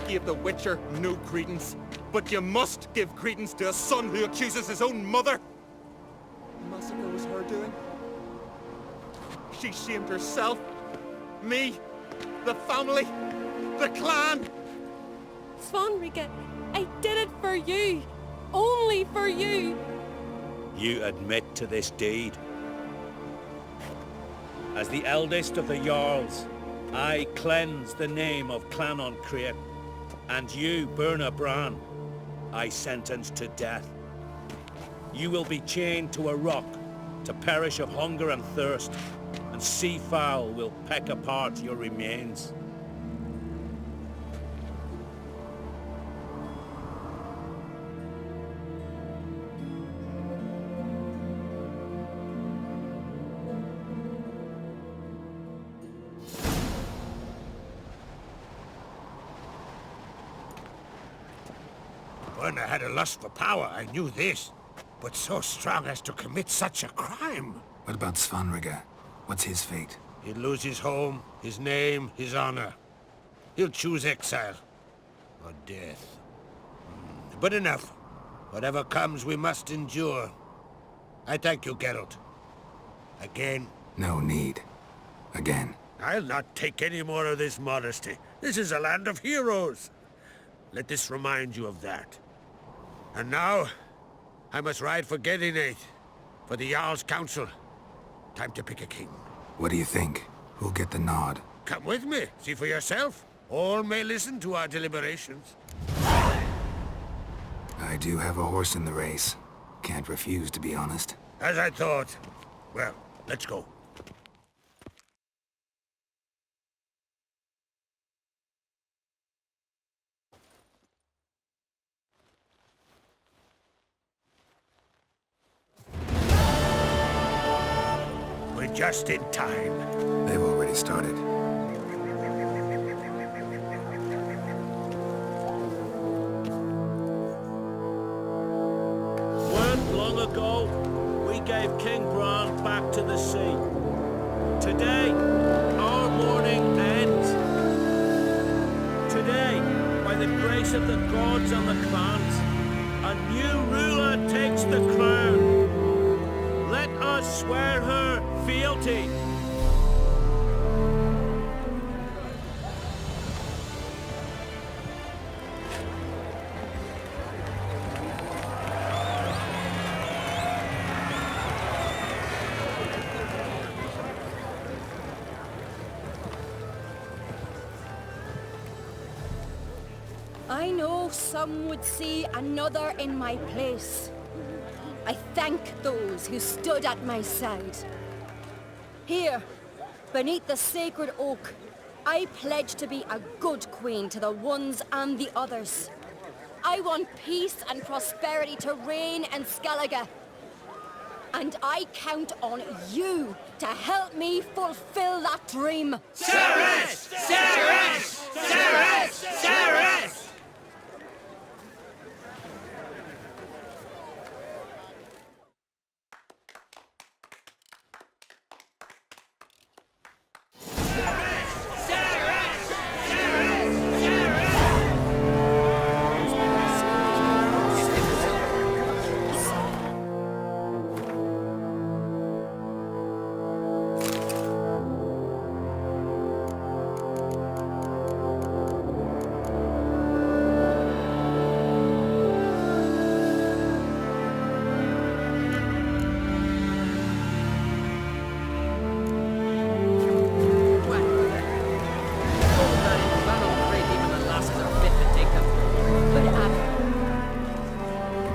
Speaker 19: Gave the Witcher no credence. But you must give credence to a son who accuses his own mother. The massacre was her doing. She shamed herself, me, the family, the clan.
Speaker 18: Svanrika, I did it for you. Only for you.
Speaker 10: You admit to this deed. As the eldest of the Jarls, I cleanse the name of Clan Uncreate, and you, Berna Bran, I sentence to death. You will be chained to a rock to perish of hunger and thirst, and sea fowl will peck apart your remains.
Speaker 7: Werner had a lust for power, I knew this. But so strong as to commit such a crime.
Speaker 5: What about Svanrika? What's his fate?
Speaker 7: He'll lose his home, his name, his honor. He'll choose exile. Or death. But enough. Whatever comes, we must endure. I thank you, Geralt. Again.
Speaker 5: No need. Again.
Speaker 7: I'll not take any more of this modesty. This is a land of heroes. Let this remind you of that. And now, I must ride for Gedinate, for the Jarl's Council. Time to pick a king.
Speaker 5: What do you think? Who'll get the nod?
Speaker 7: Come with me, see for yourself. All may listen to our deliberations.
Speaker 5: I do have a horse in the race. Can't refuse, to be honest.
Speaker 7: As I thought. Well, let's go. We're just in time.
Speaker 5: They've already started.
Speaker 10: voice of the gods and the clans. A new ruler takes the crown. Let us swear her fealty.
Speaker 12: I know some would see another in my place. I thank those who stood at my side. Here, beneath the sacred oak, I pledge to be a good queen to the ones and the others. I want peace and prosperity to reign in Skellige. And I count on you to help me fulfill that dream.
Speaker 20: Ceres! Ceres! Ceres! Ceres!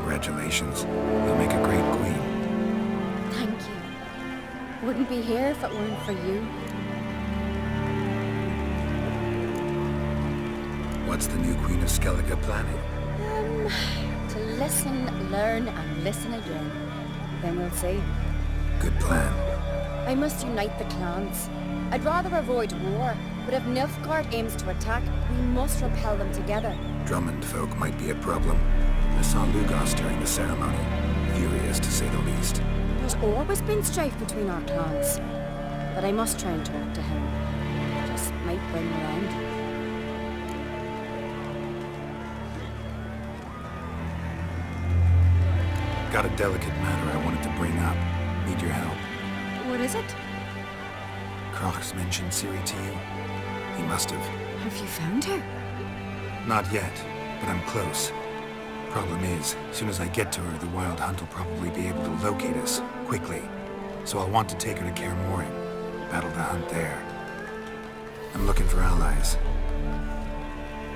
Speaker 5: Congratulations. You'll make a great queen.
Speaker 12: Thank you. Wouldn't be here if it weren't for you.
Speaker 5: What's the new queen of Skellige planning?
Speaker 12: To listen, learn, and listen again. Then we'll see.
Speaker 5: Good plan.
Speaker 12: I must unite the clans. I'd rather avoid war, but if Nilfgaard aims to attack, we must repel them together.
Speaker 5: Drummond folk might be a problem. I saw Lugos during the ceremony. Furious, to say the least.
Speaker 12: There's always been strife between our clans. But I must try and talk to him. Just might bring him around.
Speaker 5: Got a delicate matter I wanted to bring up. Need your help.
Speaker 12: What is it?
Speaker 5: Croc's mentioned Ciri to you. He must have.
Speaker 12: Have you found her?
Speaker 5: Not yet, but I'm close. Problem is, as soon as I get to her, the Wild Hunt will probably be able to locate us, quickly. So I'll want to take her to Kaer Morhen, battle the hunt there. I'm looking for allies.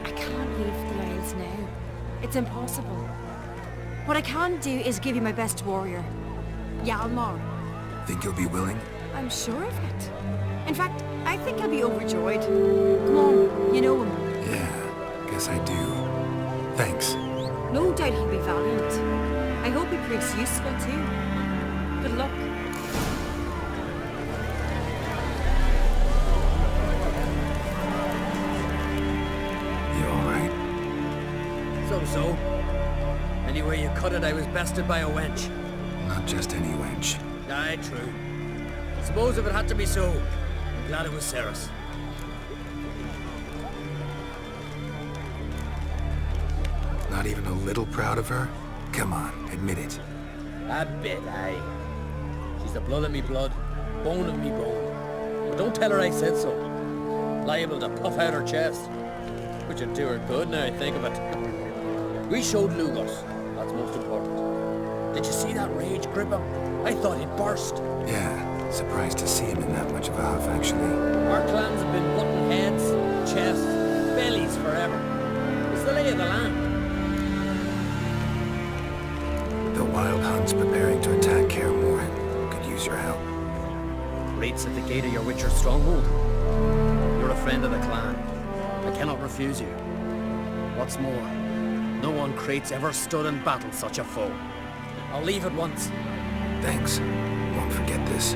Speaker 6: I can't leave the Isles now. It's impossible. What I can do is give you my best warrior, Hjalmar.
Speaker 5: Think you'll be willing?
Speaker 6: I'm sure of it. In fact, I think I'll be overjoyed. Come on, you know him.
Speaker 5: Yeah, guess I do. Thanks.
Speaker 6: No doubt he'll be valiant. I hope he proves useful too. Good luck.
Speaker 5: You alright?
Speaker 15: So-so. Anyway you cut it, I was bested by a wench.
Speaker 5: Not just any wench.
Speaker 15: Aye, true. Suppose if it had to be so, I'm glad it was Ceres.
Speaker 5: Not even a little proud of her? Come on, admit it.
Speaker 15: A bit, aye. She's the blood of me blood, bone of me bone. But don't tell her I said so. Liable to puff out her chest. Which would do her good now I think of it. We showed Lugos. That's most important. Did you see that rage grip him? I thought he'd burst.
Speaker 5: Yeah, surprised to see him in that much of a huff, actually.
Speaker 15: Our clans have been butting heads, chests, bellies forever. It's the lay of the land.
Speaker 5: The Wild Hunt's preparing to attack Kaer Morhen. Could use your help.
Speaker 15: Raid's at the gate of your Witcher stronghold. You're a friend of the clan. I cannot refuse you. What's more, no one Crate's ever stood and battled such a foe. I'll leave at once.
Speaker 5: Thanks. Won't forget this.